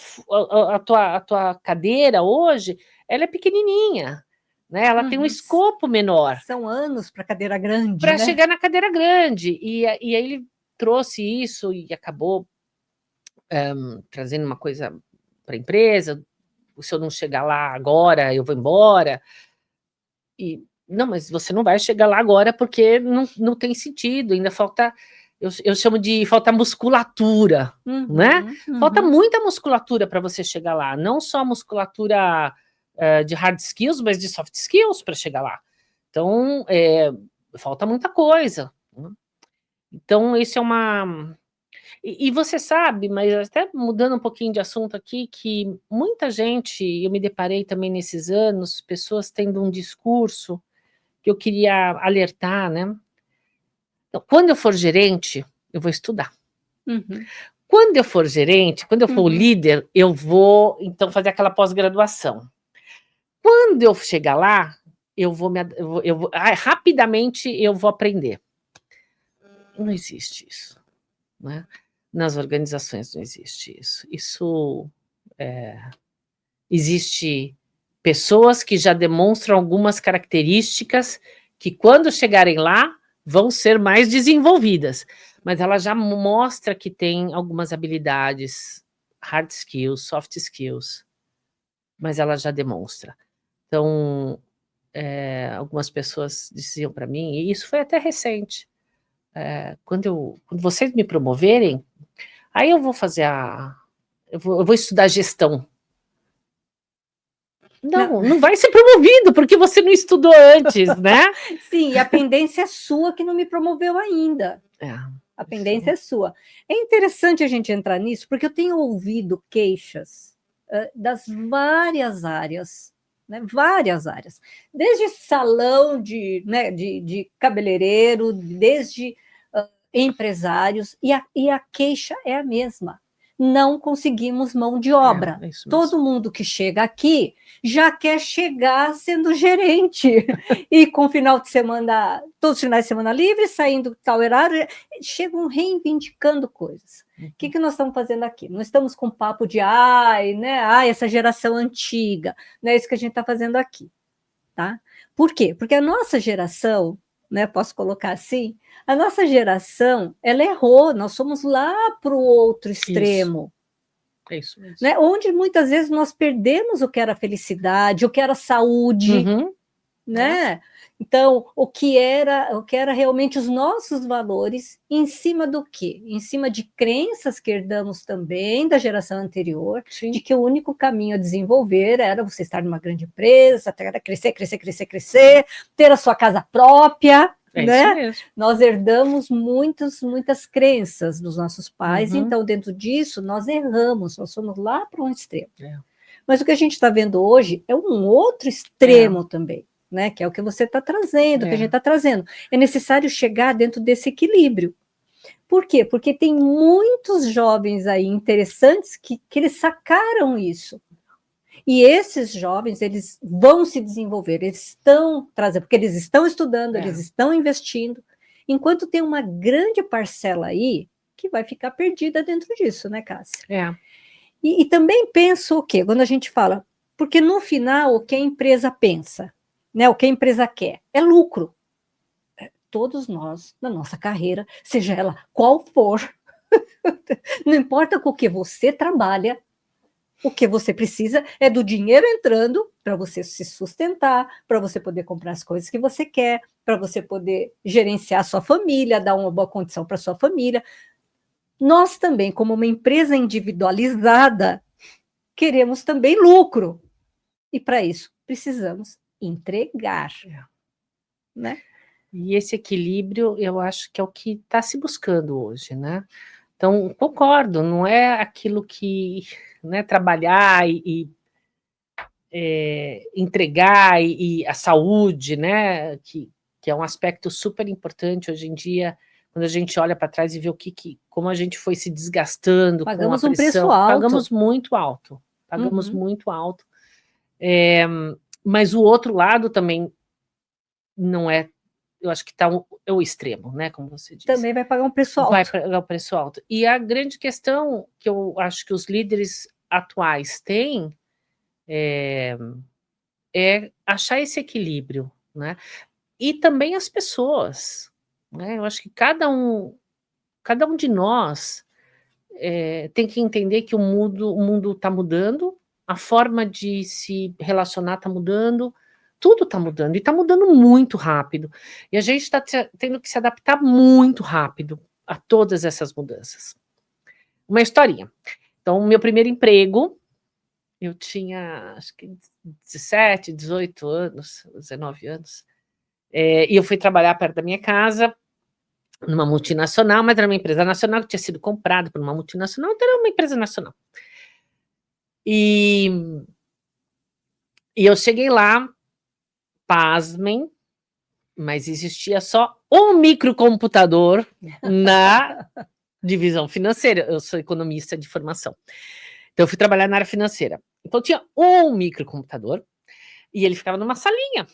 cadeira hoje, ela é pequenininha, né? Ela tem um escopo menor. São anos para cadeira grande, para né? chegar na cadeira grande. E aí ele trouxe isso e acabou trazendo uma coisa para a empresa. Se eu não chegar lá agora, eu vou embora. E não, mas você não vai chegar lá agora porque não tem sentido, ainda falta, eu chamo de falta musculatura, né? Falta muita musculatura para você chegar lá, não só musculatura de hard skills, mas de soft skills para chegar lá. Então, falta muita coisa. Né? Então, isso é uma... E você sabe, mas até mudando um pouquinho de assunto aqui, que muita gente, eu me deparei também nesses anos, pessoas tendo um discurso que eu queria alertar, né? Então, quando eu for gerente, eu vou estudar. Quando eu for gerente, quando eu for o líder, eu vou, então, fazer aquela pós-graduação. Quando eu chegar lá, rapidamente eu vou aprender. Não existe isso, né? Nas organizações não existe isso. Existe pessoas que já demonstram algumas características que, quando chegarem lá, vão ser mais desenvolvidas. Mas ela já mostra que tem algumas habilidades, hard skills, soft skills, mas ela já demonstra. Então, algumas pessoas diziam para mim, e isso foi até recente, quando vocês me promoverem, aí eu vou fazer eu vou estudar gestão. Não vai ser promovido, porque você não estudou antes, né? Sim, e a pendência é sua que não me promoveu ainda. A pendência é sua. É interessante a gente entrar nisso, porque eu tenho ouvido queixas das várias áreas, né? Várias áreas. Desde salão de cabeleireiro, desde empresários, e a queixa é a mesma. Não conseguimos mão de obra. Todo mundo que chega aqui já quer chegar sendo gerente e com final de semana, todos os finais de semana livres, saindo tal horário, chegam reivindicando coisas. O que nós estamos fazendo aqui? Não estamos com papo de essa geração antiga, não é isso que a gente está fazendo aqui, tá? Por quê? Porque a nossa geração, né, posso colocar assim, a nossa geração, ela errou, nós somos lá para o outro extremo. Isso mesmo. Né, onde muitas vezes nós perdemos o que era felicidade, o que era saúde, né? Então, o que era realmente os nossos valores, em cima do quê? Em cima de crenças que herdamos também da geração anterior, de que o único caminho a desenvolver era você estar numa grande empresa, crescer, ter a sua casa própria, né? Isso mesmo. Nós herdamos muitas crenças dos nossos pais, então dentro disso nós erramos, nós somos lá para um extremo. Mas o que a gente está vendo hoje é um outro extremo também, né? Que é o que você está trazendo, que a gente está trazendo. É necessário chegar dentro desse equilíbrio. Por quê? Porque tem muitos jovens aí interessantes que eles sacaram isso. E esses jovens, eles vão se desenvolver, eles estão trazendo, porque eles estão estudando, eles estão investindo, enquanto tem uma grande parcela aí que vai ficar perdida dentro disso, né, Cássia? E também penso o quê? Quando a gente fala, porque no final o que a empresa pensa, né, o que a empresa quer, é lucro. Todos nós, na nossa carreira, seja ela qual for, não importa com o que você trabalha, o que você precisa é do dinheiro entrando para você se sustentar, para você poder comprar as coisas que você quer, para você poder gerenciar a sua família, dar uma boa condição para a sua família. Nós também, como uma empresa individualizada, queremos também lucro. E para isso, precisamos entregar. Né? E esse equilíbrio, eu acho que é o que está se buscando hoje, né? Então, concordo, não é aquilo que, né, trabalhar e entregar e a saúde, né, que é um aspecto super importante hoje em dia, quando a gente olha para trás e vê como a gente foi se desgastando pagamos com a pressão. Um preço alto. Pagamos muito alto. Pagamos muito alto. Mas o outro lado também não é, eu acho que é o extremo, né, como você disse. Também vai pagar um preço alto. Vai pagar um preço alto. E a grande questão que eu acho que os líderes atuais têm é achar esse equilíbrio, né? E também as pessoas, né? Eu acho que cada um de nós tem que entender que o mundo está mudando, a forma de se relacionar está mudando, tudo está mudando, e está mudando muito rápido. E a gente está tendo que se adaptar muito rápido a todas essas mudanças. Uma historinha. Então, o meu primeiro emprego, eu tinha, acho que 17, 18 anos, 19 anos, e eu fui trabalhar perto da minha casa, numa multinacional, mas era uma empresa nacional que tinha sido comprada por uma multinacional, então era uma empresa nacional. E eu cheguei lá, pasmem, mas existia só um microcomputador na divisão financeira. Eu sou economista de formação. Então, eu fui trabalhar na área financeira. Então, tinha um microcomputador e ele ficava numa salinha.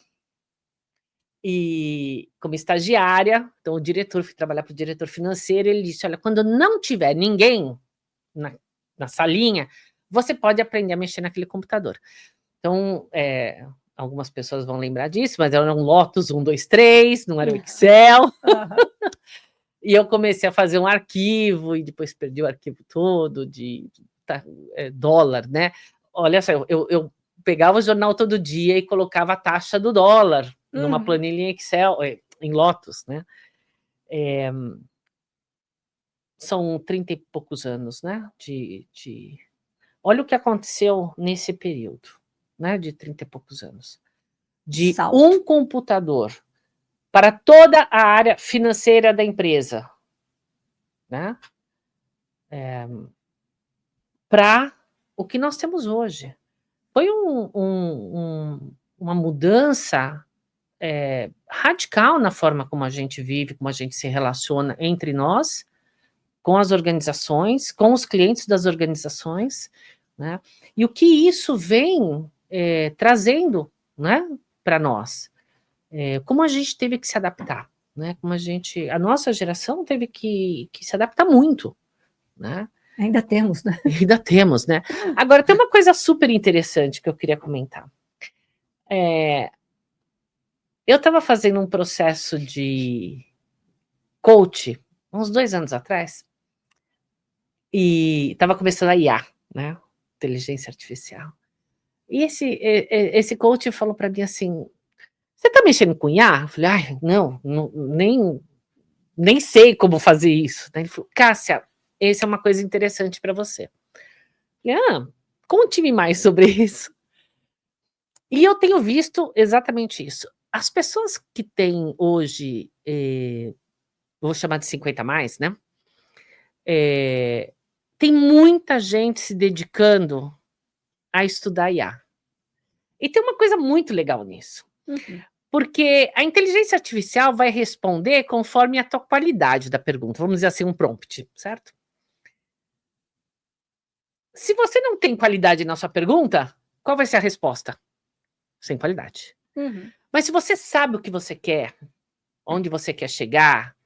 e como estagiária, então o diretor, fui trabalhar para o diretor financeiro, ele disse, olha, quando não tiver ninguém na salinha, você pode aprender a mexer naquele computador. Então, algumas pessoas vão lembrar disso, mas era um Lotus 123, não era o Excel. E eu comecei a fazer um arquivo, e depois perdi o arquivo todo de dólar, né? Olha só, eu pegava o jornal todo dia e colocava a taxa do dólar numa planilha em Excel, em Lotus, né? São 30 e poucos anos, né? Olha o que aconteceu nesse período, né? De 30 e poucos anos. De Salto. um computador para toda a área financeira da empresa, né? Para o que nós temos hoje. Foi uma mudança radical na forma como a gente vive, como a gente se relaciona entre nós, com as organizações, com os clientes das organizações, né? E o que isso vem trazendo, né, para nós. Como a gente teve que se adaptar, né? Como a nossa geração teve que se adaptar muito, né? Ainda temos, né? Ainda temos, né? Agora, tem uma coisa super interessante que eu queria comentar. Eu estava fazendo um processo de coach, uns 2 anos atrás, e estava começando a IA, né? Inteligência artificial. E esse coach falou para mim assim, você está mexendo com IA? Eu falei, ai, não, nem sei como fazer isso. Ele falou, Cássia, essa é uma coisa interessante para você. Eu falei, conte-me mais sobre isso. E eu tenho visto exatamente isso. As pessoas que têm hoje, vou chamar de 50 a mais, né? Tem muita gente se dedicando a estudar IA. E tem uma coisa muito legal nisso. Porque a inteligência artificial vai responder conforme a tua qualidade da pergunta. Vamos dizer assim, um prompt, certo? Se você não tem qualidade na sua pergunta, qual vai ser a resposta? Sem qualidade. Mas se você sabe o que você quer, onde você quer chegar,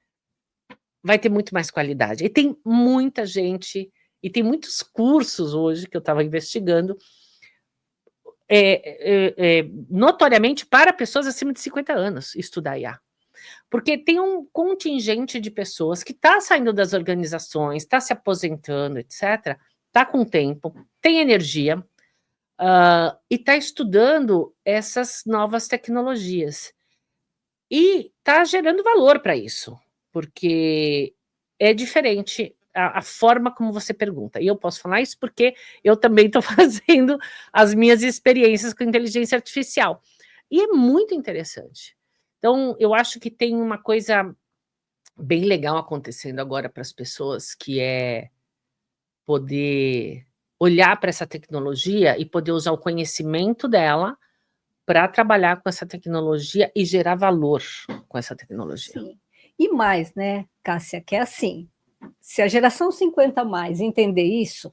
vai ter muito mais qualidade. E tem muita gente, e tem muitos cursos hoje que eu estava investigando, notoriamente para pessoas acima de 50 anos estudar IA. Porque tem um contingente de pessoas que está saindo das organizações, está se aposentando, etc., está com tempo, tem energia, e está estudando essas novas tecnologias. E está gerando valor para isso, porque é diferente a forma como você pergunta. E eu posso falar isso porque eu também estou fazendo as minhas experiências com inteligência artificial. E é muito interessante. Então, eu acho que tem uma coisa bem legal acontecendo agora para as pessoas, que é poder olhar para essa tecnologia e poder usar o conhecimento dela para trabalhar com essa tecnologia e gerar valor com essa tecnologia. Sim. E mais, né, Cássia, que é assim, se a geração 50 a mais entender isso,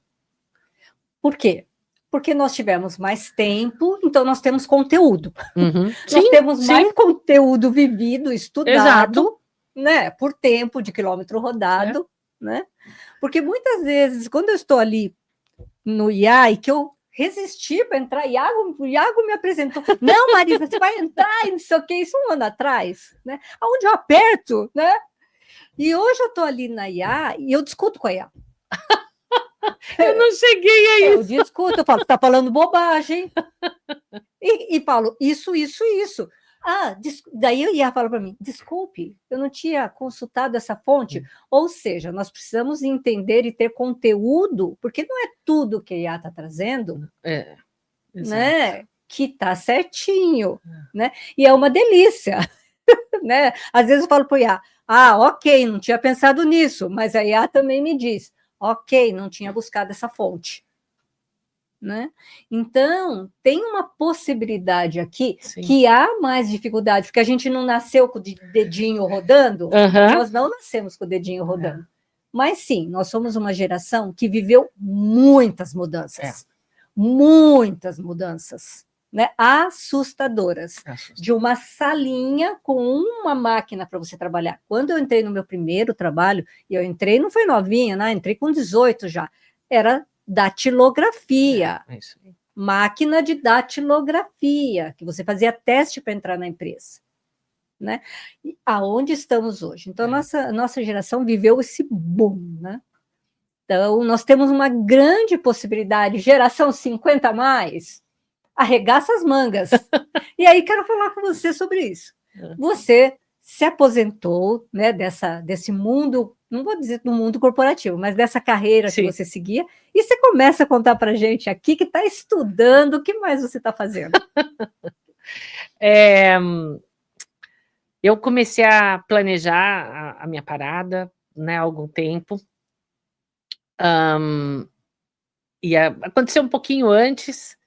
por quê? Porque nós tivemos mais tempo, então nós temos conteúdo. Nós temos mais conteúdo vivido, estudado, né, por tempo de quilômetro rodado, né? Porque muitas vezes, quando eu estou ali no IA e que eu resisti para entrar, o Iago me apresentou, não, Marisa, você vai entrar, e não sei o que, isso um ano atrás, né? Onde eu aperto, né? E hoje eu estou ali na IA e eu discuto com a IA. Eu não cheguei a isso. Eu discuto, eu falo, está falando bobagem. E falo, isso. Daí eu ia falar para mim, desculpe, eu não tinha consultado essa fonte. Ou seja, nós precisamos entender e ter conteúdo, porque não é tudo que a IA está trazendo, né, que está certinho, né? E é uma delícia, né? Às vezes eu falo para o IA, ok, não tinha pensado nisso, mas a IA também me diz, ok, não tinha buscado essa fonte. Né? Então, tem uma possibilidade aqui que há mais dificuldade, porque a gente não nasceu com o dedinho rodando, nós não nascemos com o dedinho rodando. Mas sim, nós somos uma geração que viveu muitas mudanças. né, assustadoras, de uma salinha com uma máquina para você trabalhar. Quando eu entrei no meu primeiro trabalho, e eu entrei, não foi novinha, né? Entrei com 18 já, era datilografia, máquina de datilografia, que você fazia teste para entrar na empresa. Né? E aonde estamos hoje? Então, nossa geração viveu esse boom, né? Então, nós temos uma grande possibilidade, geração 50 a mais, arregaça as mangas. E aí, quero falar com você sobre isso. Você se aposentou, né, desse mundo, não vou dizer do mundo corporativo, mas dessa carreira que você seguia, e você começa a contar para a gente aqui que está estudando, o que mais você está fazendo? Eu comecei a planejar a minha parada, né, há algum tempo. E aconteceu um pouquinho antes,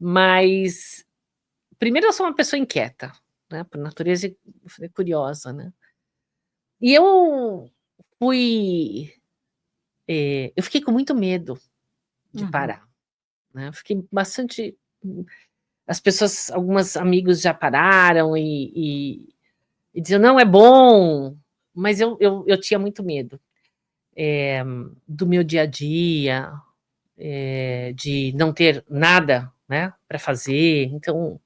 mas primeiro eu sou uma pessoa inquieta, né, por natureza curiosa, né? E eu fiquei com muito medo de parar, né? Eu fiquei bastante. As pessoas, alguns amigos já pararam e diziam, não, é bom, mas eu tinha muito medo do meu dia a dia, de não ter nada, né, para fazer. Então,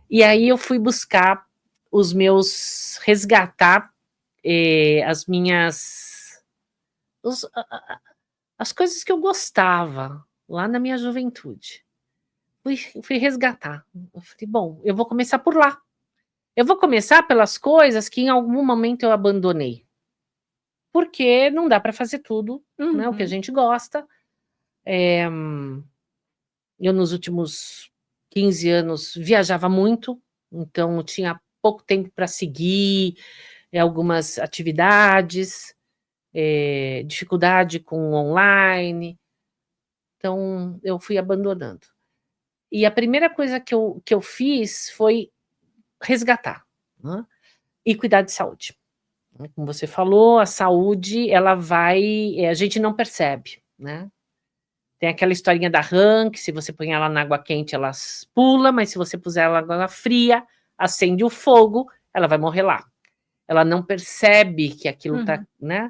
e aí eu fui buscar resgatar as minhas, as coisas que eu gostava lá na minha juventude. Fui resgatar. Eu falei, bom, eu vou começar por lá. Eu vou começar pelas coisas que em algum momento eu abandonei. Porque não dá para fazer tudo, né, o que a gente gosta. Eu, nos últimos 15 anos, viajava muito, então eu tinha pouco tempo para seguir algumas atividades, dificuldade com online. Então, eu fui abandonando. E a primeira coisa que eu fiz foi resgatar, né, e cuidar de saúde. Como você falou, a saúde, ela a gente não percebe, né? Tem aquela historinha da rã, que se você põe ela na água quente, ela pula, mas se você puser ela na água fria, acende o fogo, ela vai morrer lá. Ela não percebe que aquilo tá, né?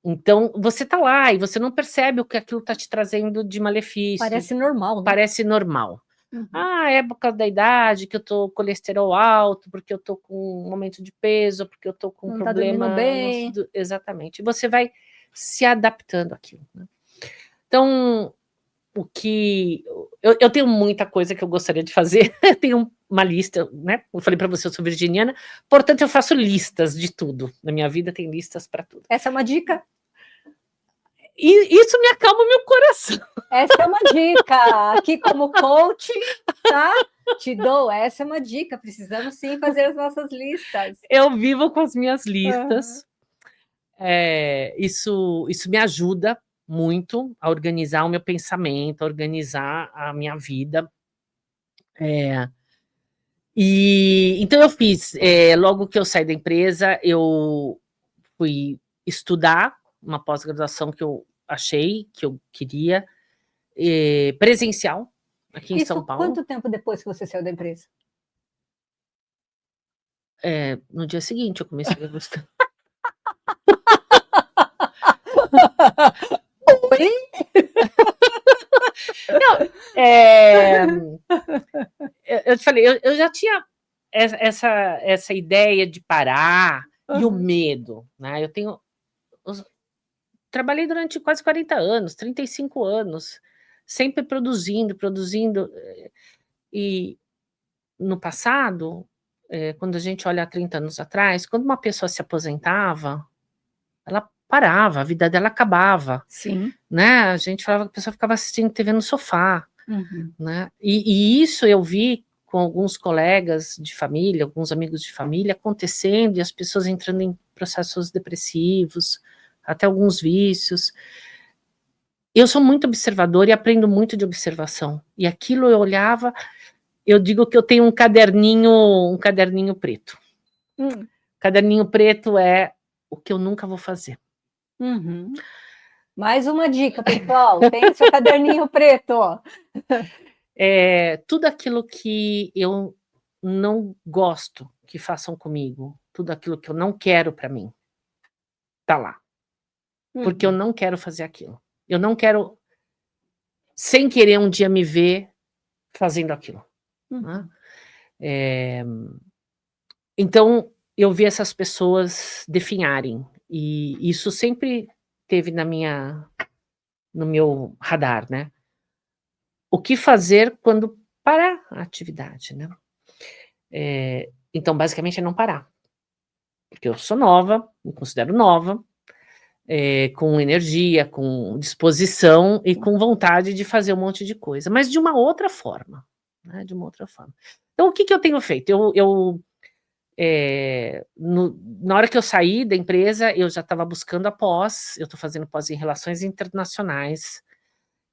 Então, você tá lá e você não percebe o que aquilo tá te trazendo de malefício. Parece normal, né? Parece normal. É por causa da idade, que eu tô com colesterol alto, porque eu tô com um aumento de peso, porque eu tô com não problema... Tá bem. Exatamente. E você vai se adaptando àquilo, né? Então, eu tenho muita coisa que eu gostaria de fazer. Eu tenho uma lista, né? Eu falei para você, eu sou virginiana, portanto, eu faço listas de tudo. Na minha vida tem listas para tudo. Essa é uma dica. E isso me acalma meu coração. Essa é uma dica. Aqui, como coach, tá? Te dou, essa é uma dica. Precisamos sim fazer as nossas listas. Eu vivo com as minhas listas. Isso me ajuda muito a organizar o meu pensamento, a organizar a minha vida. Então eu fiz, logo que eu saí da empresa, eu fui estudar uma pós-graduação que eu achei, que eu queria, presencial, aqui em São Paulo. Quanto tempo depois que você saiu da empresa? No dia seguinte eu comecei a buscar. Oi? Não, eu te falei, eu já tinha essa ideia de parar e o medo, né? Trabalhei durante quase 40 anos, 35 anos, sempre produzindo, e no passado, quando a gente olha há 30 anos atrás, quando uma pessoa se aposentava, ela parava, a vida dela acabava. Sim. Né? A gente falava que a pessoa ficava assistindo TV no sofá. Né? E isso eu vi com alguns colegas de família, alguns amigos de família acontecendo, e as pessoas entrando em processos depressivos, até alguns vícios. Eu sou muito observadora e aprendo muito de observação. E aquilo eu olhava, eu digo que eu tenho um caderninho preto. Caderninho preto é o que eu nunca vou fazer. Mais uma dica, pessoal. Tem seu caderninho preto, ó. tudo aquilo que eu não gosto que façam comigo, tudo aquilo que eu não quero para mim, tá lá. Porque eu não quero fazer aquilo. Eu não quero, sem querer, um dia me ver fazendo aquilo. Né? Então, eu vi essas pessoas definharem, e isso sempre teve no meu radar, né? O que fazer quando parar a atividade, né? Então, basicamente, é não parar. Porque eu sou nova, me considero nova, com energia, com disposição e com vontade de fazer um monte de coisa, mas de uma outra forma, né? De uma outra forma. Então, o que eu tenho feito? Na hora que eu saí da empresa, eu já estava buscando a pós, eu estou fazendo pós em Relações Internacionais,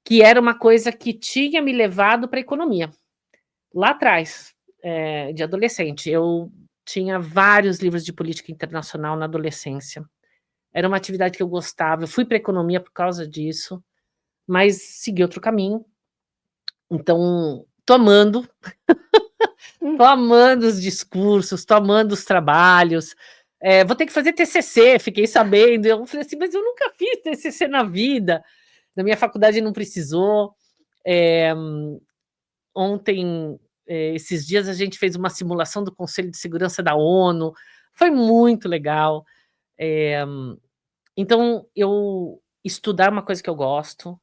que era uma coisa que tinha me levado para a economia. Lá atrás, de adolescente, eu tinha vários livros de política internacional na adolescência. Era uma atividade que eu gostava, eu fui para a economia por causa disso, mas segui outro caminho. Então, tô amando os discursos, tô amando os trabalhos. Vou ter que fazer TCC, fiquei sabendo. Eu falei assim, mas eu nunca fiz TCC na vida. Na minha faculdade não precisou. Ontem, esses dias, a gente fez uma simulação do Conselho de Segurança da ONU. Foi muito legal. Então, estudar é uma coisa que eu gosto,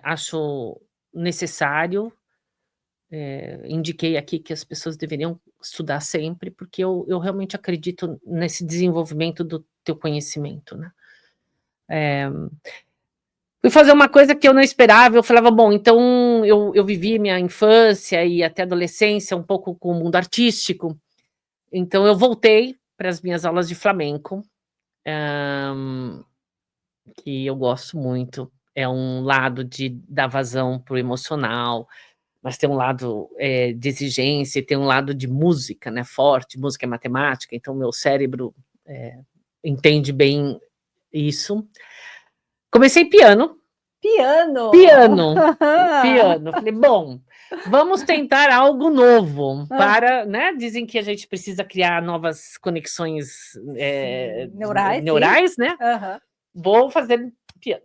acho necessário. Indiquei aqui que as pessoas deveriam estudar sempre, porque eu realmente acredito nesse desenvolvimento do teu conhecimento, né? Fui fazer uma coisa que eu não esperava, eu falava, bom, então eu vivi minha infância e até adolescência um pouco com o mundo artístico, então eu voltei para as minhas aulas de flamenco, que eu gosto muito, é um lado de dar vazão para o emocional, mas tem um lado de exigência, tem um lado de música, né, forte, música é matemática, então meu cérebro entende bem isso. Comecei piano. Piano! Falei, bom, vamos tentar algo novo, né, dizem que a gente precisa criar novas conexões neurais, né? Vou fazer piano.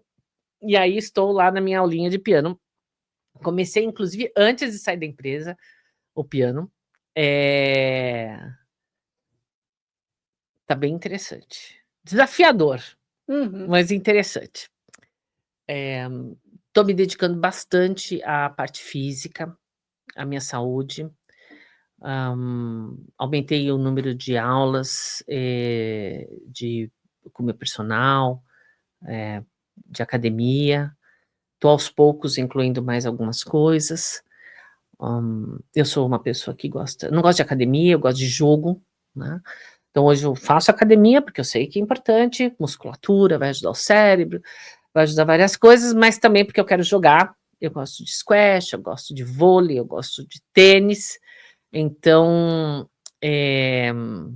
E aí estou lá na minha aulinha de piano. Comecei, inclusive, antes de sair da empresa, o piano. Tá bem interessante. Desafiador, mas interessante. Estou me dedicando bastante à parte física, à minha saúde. Aumentei o número de aulas com o meu personal, de academia. Estou aos poucos incluindo mais algumas coisas. Eu sou uma pessoa que não gosto de academia, eu gosto de jogo, né? Então hoje eu faço academia porque eu sei que é importante, musculatura, vai ajudar o cérebro, vai ajudar várias coisas, mas também porque eu quero jogar. Eu gosto de squash, eu gosto de vôlei, eu gosto de tênis, então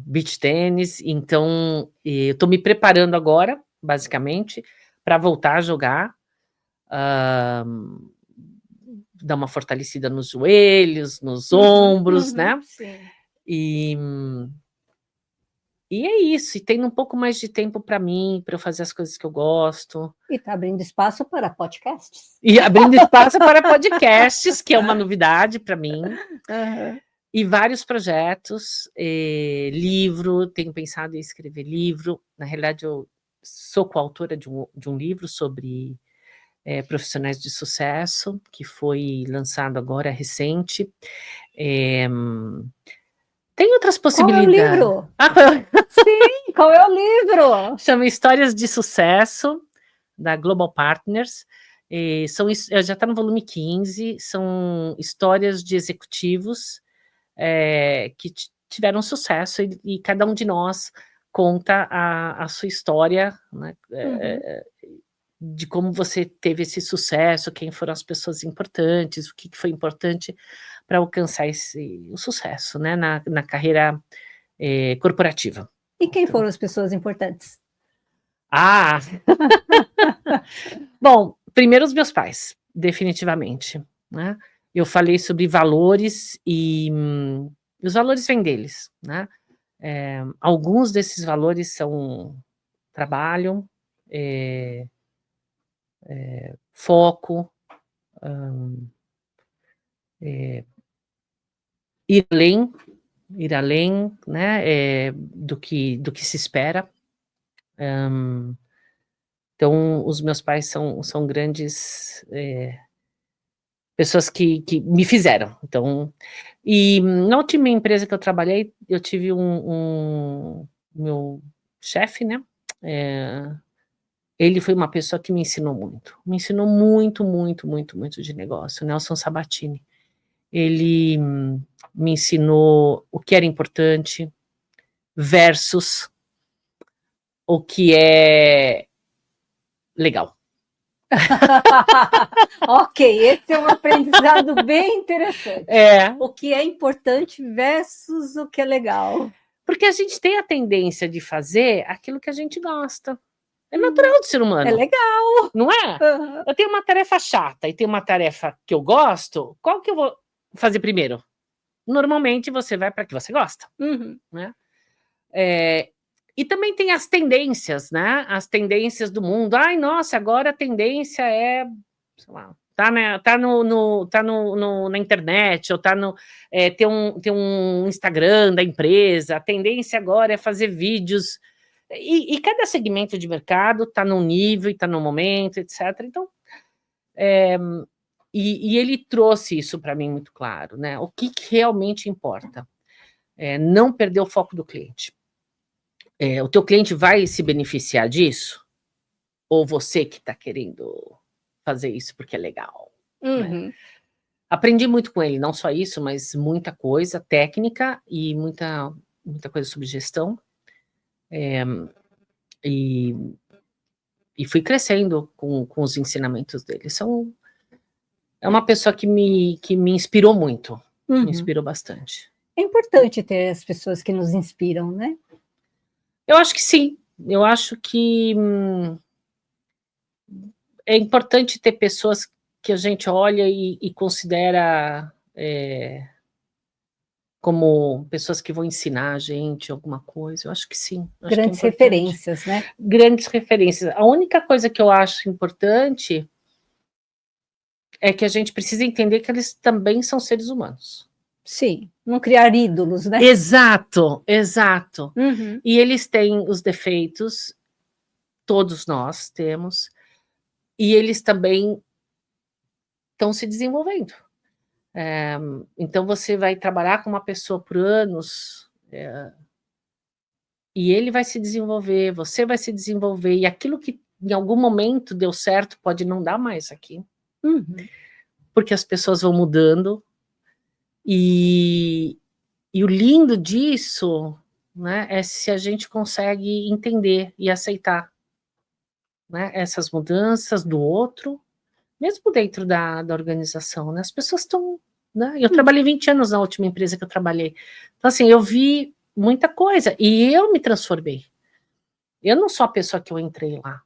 beach tênis, então eu estou me preparando agora, basicamente, para voltar a jogar. Dar uma fortalecida nos joelhos, nos ombros, né? Sim. E é isso, e tendo um pouco mais de tempo para mim, para eu fazer as coisas que eu gosto. E está abrindo espaço para podcasts. E abrindo espaço para podcasts, que é uma novidade para mim. E vários projetos, livro, tenho pensado em escrever livro. Na realidade, eu sou coautora de um livro sobre profissionais de sucesso, que foi lançado agora, recente. Tem outras possibilidades. Qual é o livro? Sim, qual é o livro? Chama Histórias de Sucesso, da Global Partners. Já está no volume 15, são histórias de executivos que tiveram sucesso, e cada um de nós conta a sua história, né? De como você teve esse sucesso, quem foram as pessoas importantes, o que foi importante para alcançar o sucesso, né, na carreira corporativa. E quem foram as pessoas importantes? Bom, primeiro os meus pais, definitivamente, né? eu falei sobre valores e os valores vêm deles, né? Alguns desses valores são trabalho, foco, ir além, né, do que se espera. Então, os meus pais são grandes pessoas que me fizeram. Então, e na última empresa que eu trabalhei, eu tive meu chefe, né? Ele foi uma pessoa que me ensinou muito, muito de negócio, Nelson Sabatini. Ele me ensinou o que era importante versus o que é legal. Ok, esse é um aprendizado bem interessante. O que é importante versus o que é legal. Porque a gente tem a tendência de fazer aquilo que a gente gosta. É natural do ser humano. É legal. Não é? Uhum. Eu tenho uma tarefa chata e tenho uma tarefa que eu gosto, qual que eu vou fazer primeiro? Normalmente você vai para que você gosta. Uhum. Né? E também tem as tendências, né? As tendências do mundo. Ai, nossa, agora a tendência é, sei lá, tá na internet, ou tem um Instagram da empresa, a tendência agora é fazer vídeos. E cada segmento de mercado está num nível, está num momento, etc. Então, e ele trouxe isso para mim muito claro, né? O que realmente importa? Não perder o foco do cliente. O teu cliente vai se beneficiar disso? Ou você que está querendo fazer isso porque é legal? Uhum. Né? Aprendi muito com ele, não só isso, mas muita coisa técnica e muita coisa sobre gestão. E fui crescendo com os ensinamentos dele. É uma pessoa que me inspirou muito, me inspirou bastante. É importante ter as pessoas que nos inspiram, né? Eu acho que sim. Eu acho que é importante ter pessoas que a gente olha e considera como pessoas que vão ensinar a gente alguma coisa. Eu acho que sim. Acho Grandes que é importante. referências, né? Grandes referências. A única coisa que eu acho importante é que a gente precisa entender que eles também são seres humanos. Sim, não criar ídolos, né? Exato, exato. Uhum. E eles têm os defeitos, todos nós temos, e eles também estão se desenvolvendo. Então você vai trabalhar com uma pessoa por anos, e ele vai se desenvolver, você vai se desenvolver, e aquilo que em algum momento deu certo pode não dar mais aqui. Uhum. Porque as pessoas vão mudando, e o lindo disso, né, é se a gente consegue entender e aceitar, né, essas mudanças do outro, mesmo dentro da organização, né, as pessoas estão, né, eu trabalhei 20 anos na última empresa que eu trabalhei, então assim, eu vi muita coisa, e eu me transformei, eu não sou a pessoa que eu entrei lá,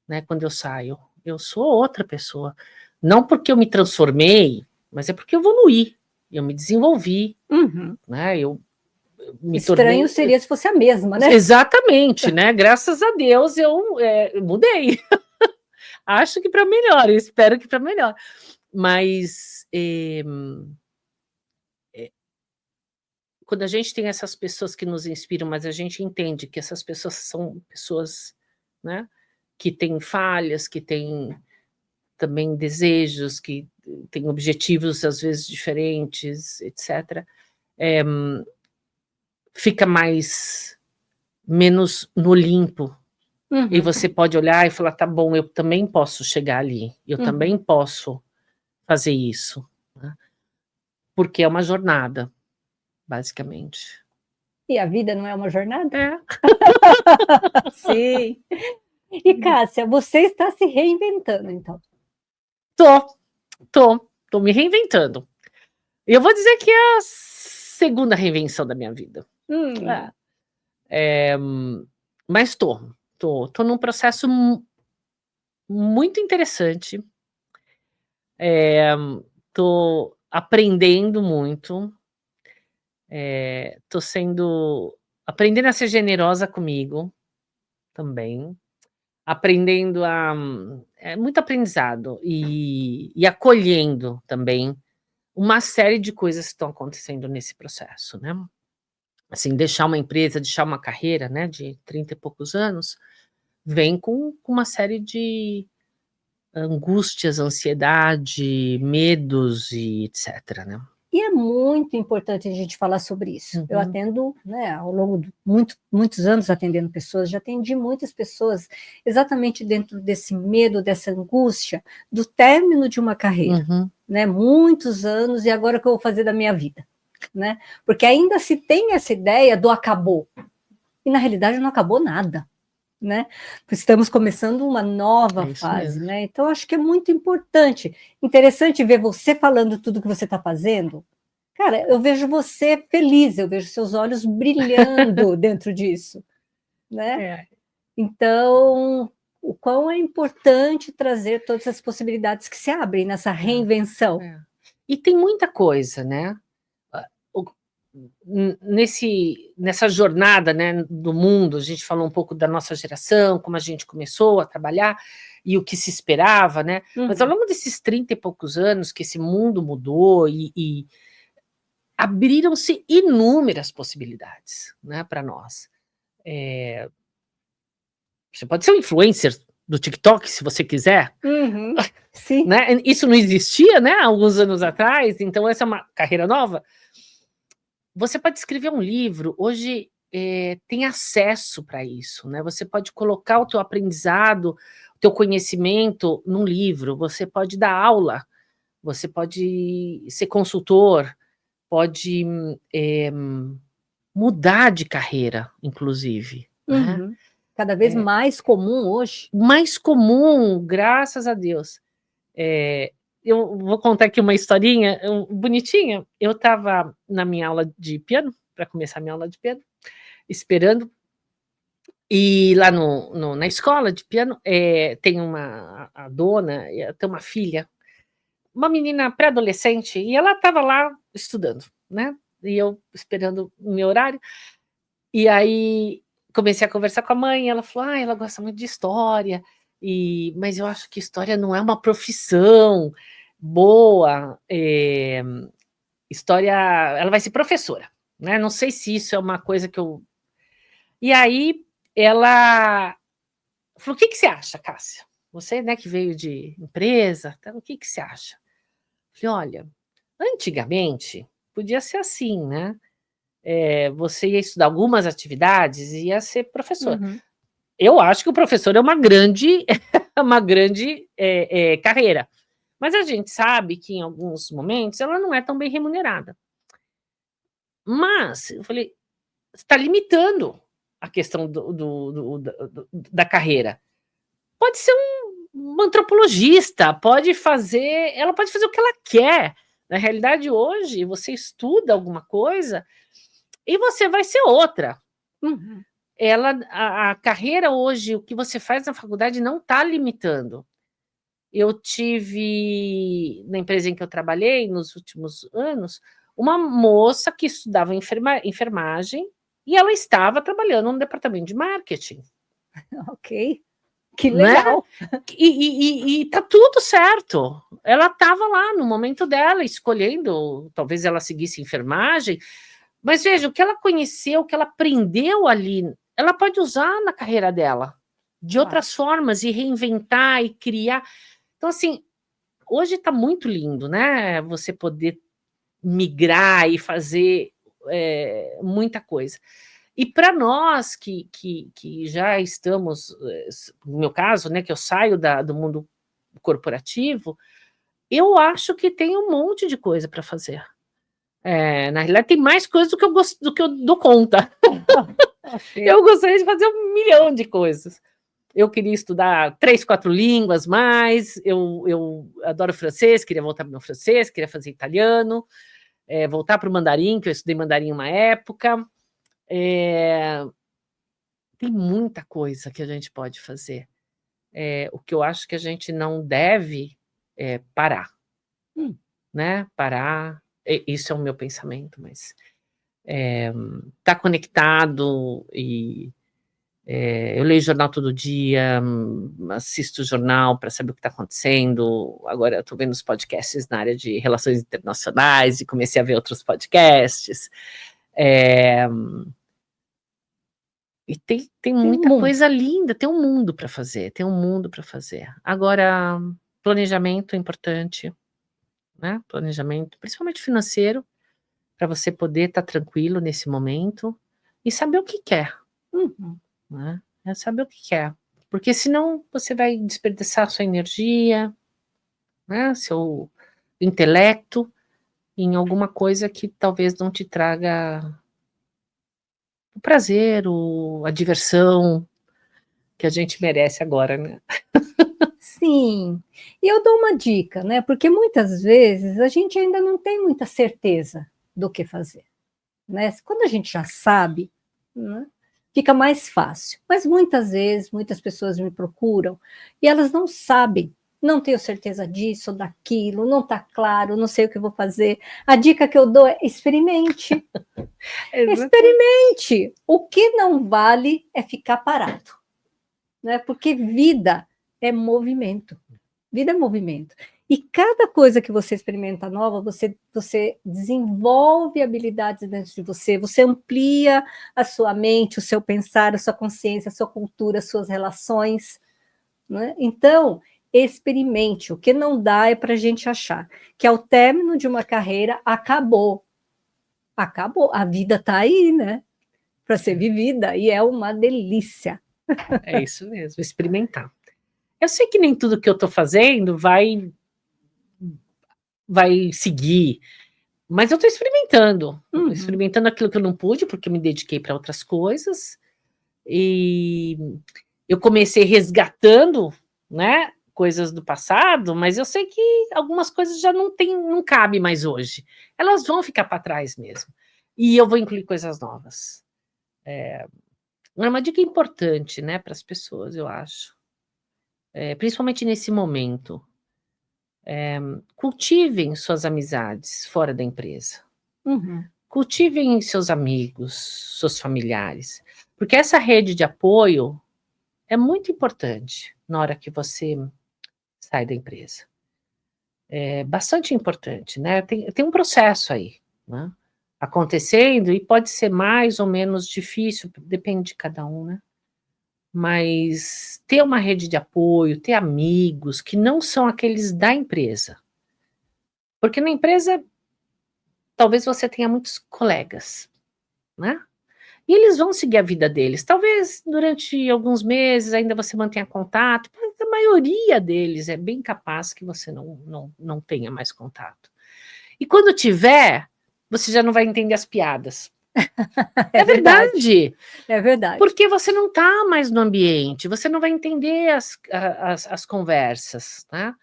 né, quando eu saio, eu sou outra pessoa, não porque eu me transformei, mas é porque eu evoluí, eu me desenvolvi, né, eu me Estranho tornei... seria se fosse a mesma, né? Exatamente, né? Graças a Deus eu mudei. Acho que para melhor, eu espero que para melhor. Mas quando a gente tem essas pessoas que nos inspiram, mas a gente entende que essas pessoas são pessoas, né, que têm falhas, que têm também desejos, que têm objetivos às vezes diferentes, etc. Fica menos no limpo. E você pode olhar e falar, tá bom, eu também posso chegar ali, eu também posso fazer isso, né? Porque é uma jornada, basicamente. E a vida não é uma jornada? É. Sim. E Cássia, você está se reinventando, então? Tô me reinventando. Eu vou dizer que é a segunda reinvenção da minha vida. Mas tô num processo muito interessante. Estou aprendendo muito. Estou aprendendo a ser generosa comigo também. Aprendendo muito aprendizado e acolhendo também uma série de coisas que estão acontecendo nesse processo, né? Assim, deixar uma empresa, deixar uma carreira, né, de 30 e poucos anos, vem com uma série de angústias, ansiedade, medos e etc, né? E é muito importante a gente falar sobre isso. Eu atendo, né, ao longo de muitos anos atendendo pessoas, já atendi muitas pessoas exatamente dentro desse medo, dessa angústia do término de uma carreira, né? Muitos anos, e agora o que eu vou fazer da minha vida, né? Porque ainda se tem essa ideia do acabou. E na realidade não acabou nada, né? Estamos começando uma nova fase, mesmo. né? Então acho que é muito importante, interessante ver você falando tudo que você está fazendo. Cara, eu vejo você feliz, eu vejo seus olhos brilhando dentro disso, né? Então, o quão é importante trazer todas as possibilidades que se abrem nessa reinvenção. E tem muita coisa, né? Nessa jornada, né, do mundo, a gente falou um pouco da nossa geração, como a gente começou a trabalhar e o que se esperava, né? Mas ao longo desses 30 e poucos anos que esse mundo mudou e abriram-se inúmeras possibilidades, né, para nós. Você pode ser um influencer do TikTok, se você quiser. Sim. Né? Isso não existia, né, há alguns anos atrás, então essa é uma carreira nova. Você pode escrever um livro, hoje tem acesso para isso, né? Você pode colocar o teu aprendizado, o teu conhecimento num livro, você pode dar aula, você pode ser consultor, pode mudar de carreira, inclusive. Né? Cada vez mais comum hoje. Mais comum, graças a Deus. Eu vou contar aqui uma historinha bonitinha. Eu estava na minha aula de piano, para começar minha aula de piano, esperando. E lá na escola de piano, tem a dona, tem uma filha, uma menina pré-adolescente, e ela estava lá estudando, né? E eu esperando o meu horário. E aí comecei a conversar com a mãe, e ela falou: ela gosta muito de história, mas eu acho que história não é uma profissão boa. História, ela vai ser professora, né? Não sei se isso é uma coisa que eu... E aí ela falou: o que você acha, Cássia? Você, né, que veio de empresa, o que você acha? Eu falei: olha, antigamente podia ser assim, né? Você ia estudar algumas atividades e ia ser professor. Eu acho que o professor é uma grande carreira, mas a gente sabe que em alguns momentos ela não é tão bem remunerada. Mas eu falei: você está limitando a questão da carreira. Pode ser um antropologista, ela pode fazer o que ela quer. Na realidade, hoje, você estuda alguma coisa e você vai ser outra. A carreira hoje, o que você faz na faculdade não está limitando. Eu tive, na empresa em que eu trabalhei nos últimos anos, uma moça que estudava enfermagem e ela estava trabalhando no departamento de marketing. Ok, que legal. Né? E tá tudo certo. Ela estava lá no momento dela, escolhendo, talvez ela seguisse enfermagem, mas veja, o que ela conheceu, o que ela aprendeu ali, ela pode usar na carreira dela, de outras formas, e reinventar e criar. Então, assim, hoje está muito lindo, né? Você poder migrar e fazer muita coisa. E para nós que já estamos, no meu caso, né, que eu saio do mundo corporativo, eu acho que tem um monte de coisa para fazer. Na realidade, tem mais coisas do que eu dou conta. Eu gostaria de fazer 1 milhão de coisas. Eu queria estudar 3, 4 línguas mais, eu adoro francês, queria voltar para o meu francês, queria fazer italiano, voltar para o mandarim, que eu estudei mandarim uma época. Tem muita coisa que a gente pode fazer. O que eu acho que a gente não deve parar. né? Parar. Isso é o meu pensamento, mas tá conectado e eu leio jornal todo dia, assisto o jornal para saber o que está acontecendo. Agora eu estou vendo os podcasts na área de relações internacionais e comecei a ver outros podcasts. E tem muita coisa linda, tem um mundo para fazer, Agora, planejamento é importante, né? Planejamento, principalmente financeiro, para você poder estar tranquilo nesse momento e saber o que quer, né? É saber o que quer, porque senão você vai desperdiçar sua energia, né? Seu intelecto em alguma coisa que talvez não te traga o prazer, a diversão que a gente merece agora, né? Sim, e eu dou uma dica, né? Porque muitas vezes a gente ainda não tem muita certeza do que fazer, né? Quando a gente já sabe, né, fica mais fácil. Mas muitas vezes, muitas pessoas me procuram e elas não sabem, não tenho certeza disso ou daquilo, não está claro, não sei o que vou fazer. A dica que eu dou é experimente. Experimente. O que não vale é ficar parado, né? Porque vida é movimento. Vida é movimento. E cada coisa que você experimenta nova, você desenvolve habilidades dentro de você, você amplia a sua mente, o seu pensar, a sua consciência, a sua cultura, as suas relações, né? Então, experimente. O que não dá é para a gente achar que ao término de uma carreira acabou. Acabou. A vida está aí, né? Para ser vivida, e é uma delícia. É isso mesmo, experimentar. Eu sei que nem tudo que eu estou fazendo vai seguir, mas eu estou experimentando. Experimentando aquilo que eu não pude, porque eu me dediquei para outras coisas. E eu comecei resgatando, né, coisas do passado, mas eu sei que algumas coisas já não cabe mais hoje. Elas vão ficar para trás mesmo. E eu vou incluir coisas novas. É uma dica importante, né, para as pessoas, eu acho. Principalmente nesse momento. Cultivem suas amizades fora da empresa. Cultivem seus amigos, seus familiares. Porque essa rede de apoio é muito importante na hora que você sai da empresa. É bastante importante, né? Tem um processo aí, né, acontecendo e pode ser mais ou menos difícil, depende de cada um, né? Mas ter uma rede de apoio, ter amigos que não são aqueles da empresa. Porque na empresa, talvez você tenha muitos colegas, né? E eles vão seguir a vida deles. Talvez durante alguns meses ainda você mantenha contato, mas a maioria deles é bem capaz que você não tenha mais contato. E quando tiver, você já não vai entender as piadas. É verdade. É verdade. Porque você não está mais no ambiente, você não vai entender as conversas, né?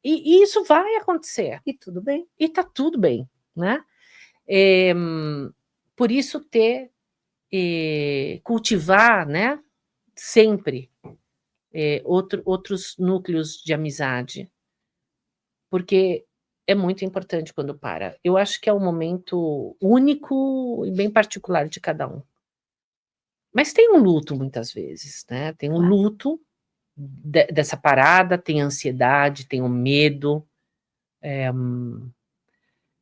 E isso vai acontecer. E tudo bem. E está tudo bem, né? Por isso cultivar, né, sempre outros núcleos de amizade, porque é muito importante quando para. Eu acho que é um momento único e bem particular de cada um. Mas tem um luto muitas vezes, né? Tem um luto dessa parada, tem ansiedade, tem o medo,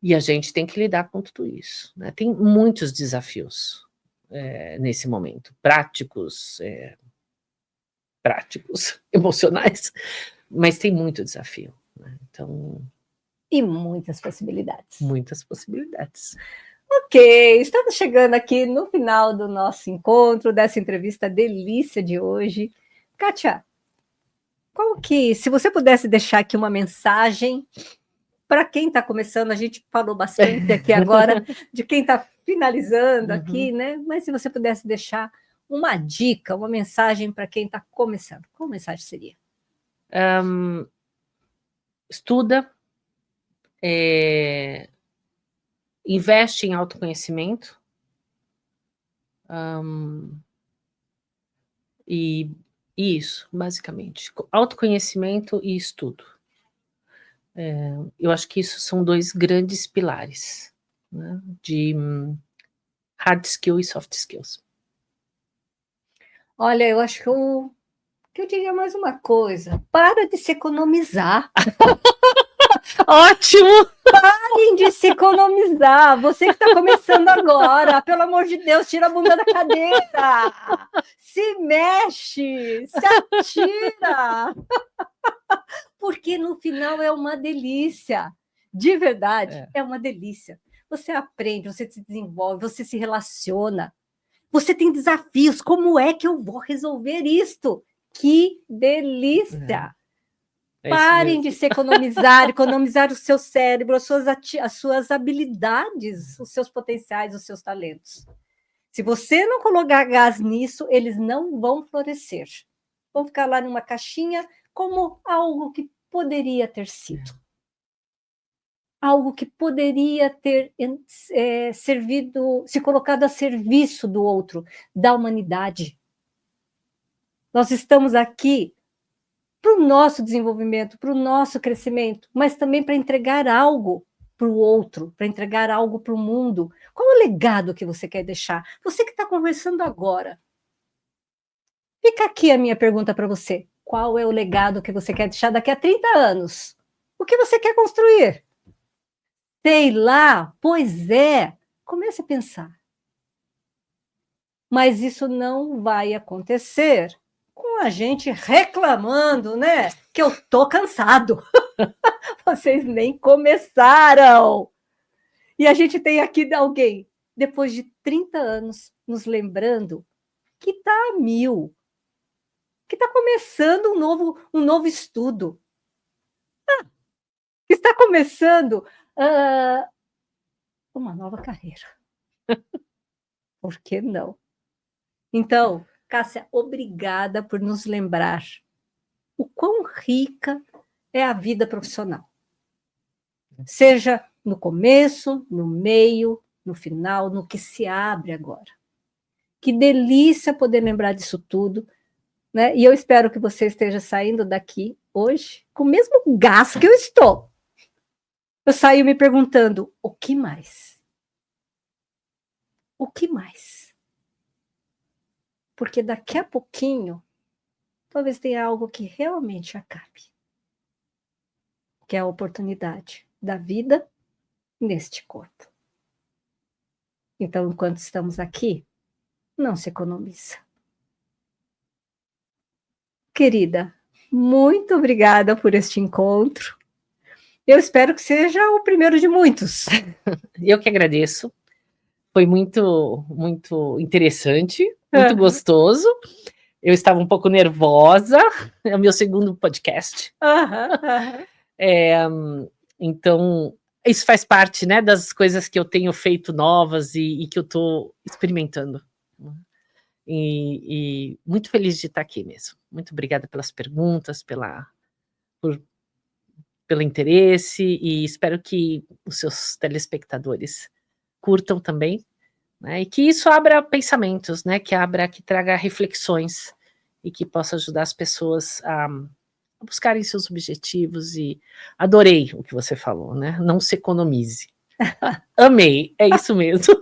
e a gente tem que lidar com tudo isso, né? Tem muitos desafios nesse momento, práticos, emocionais, mas tem muito desafio, né? Então, e muitas possibilidades. Muitas possibilidades. Ok, estamos chegando aqui no final do nosso encontro, dessa entrevista delícia de hoje. Kátia, se você pudesse deixar aqui uma mensagem para quem está começando, a gente falou bastante aqui agora de quem está finalizando aqui, né? Mas se você pudesse deixar uma dica, uma mensagem para quem está começando, qual mensagem seria? Estuda, investe em autoconhecimento, e isso, basicamente, autoconhecimento e estudo. Eu acho que isso são 2 grandes pilares, né, de hard skill e soft skills. Olha, eu acho que eu diria mais uma coisa. Para de se economizar. Ótimo! Parem de se economizar. Você que está começando agora, pelo amor de Deus, tira a bunda da cadeira. Se mexe, se atira. Porque no final é uma delícia. De verdade, é uma delícia. Você aprende, você se desenvolve, você se relaciona. Você tem desafios. Como é que eu vou resolver isto? Que delícia! Parem de se economizar o seu cérebro, as suas habilidades, os seus potenciais, os seus talentos. Se você não colocar gás nisso, eles não vão florescer. Vão ficar lá numa caixinha como algo que poderia ter sido. Algo que poderia ter servido, se colocado a serviço do outro, da humanidade. Nós estamos aqui para o nosso desenvolvimento, para o nosso crescimento, mas também para entregar algo para o outro, para entregar algo para o mundo. Qual é o legado que você quer deixar? Você que está conversando agora. Fica aqui a minha pergunta para você. Qual é o legado que você quer deixar daqui a 30 anos? O que você quer construir? Sei lá, pois é. Comece a pensar. Mas isso não vai acontecer com a gente reclamando, né? Que eu tô cansado. Vocês nem começaram. E a gente tem aqui alguém, depois de 30 anos, nos lembrando que está a 1000, que está começando um novo estudo, que está começando uma nova carreira. Por que não? Então, Cássia, obrigada por nos lembrar o quão rica é a vida profissional. Seja no começo, no meio, no final, no que se abre agora. Que delícia poder lembrar disso tudo, né? E eu espero que você esteja saindo daqui hoje com o mesmo gás que eu estou. Eu saio me perguntando, o que mais? O que mais? Porque daqui a pouquinho, talvez tenha algo que realmente acabe. Que é a oportunidade da vida neste corpo. Então, enquanto estamos aqui, não se economiza. Querida, muito obrigada por este encontro. Eu espero que seja o primeiro de muitos. Eu que agradeço. Foi muito, muito interessante, muito gostoso. Eu estava um pouco nervosa. É o meu segundo podcast. Então, isso faz parte, né, das coisas que eu tenho feito novas e que eu estou experimentando. E muito feliz de estar aqui mesmo. Muito obrigada pelas perguntas, pelo interesse, e espero que os seus telespectadores curtam também, né, e que isso abra pensamentos, né, que traga reflexões e que possa ajudar as pessoas a buscarem seus objetivos. E adorei o que você falou, né? Não se economize. Amei, é isso mesmo.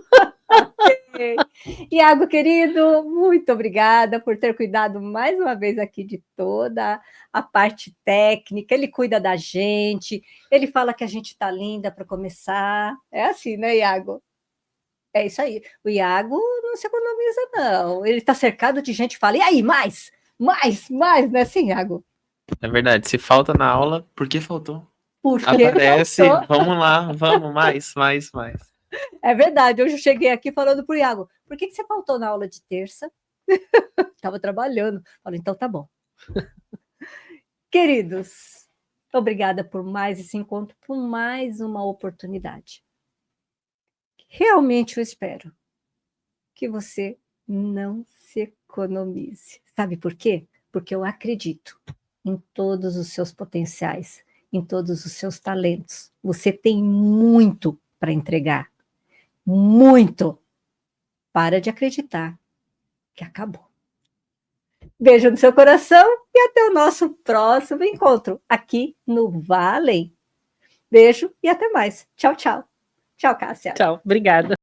Iago, querido, muito obrigada por ter cuidado mais uma vez aqui de toda a parte técnica. Ele cuida da gente, ele fala que a gente está linda para começar. É assim, né, Iago? É isso aí. O Iago não se economiza, não. Ele está cercado de gente que fala, e aí, mais, né, assim, Iago? É verdade, se falta na aula, por que faltou? Porque aparece, vamos lá, vamos, mais. É verdade, hoje eu cheguei aqui falando para o Iago, por que você faltou na aula de terça? Estava trabalhando. Falei, então tá bom. Queridos, obrigada por mais esse encontro, por mais uma oportunidade. Realmente eu espero que você não se economize. Sabe por quê? Porque eu acredito em todos os seus potenciais, em todos os seus talentos. Você tem muito para entregar. Muito. Para de acreditar que acabou. Beijo no seu coração e até o nosso próximo encontro aqui no Vale. Beijo e até mais. Tchau, tchau. Tchau, Cássia. Tchau, obrigada.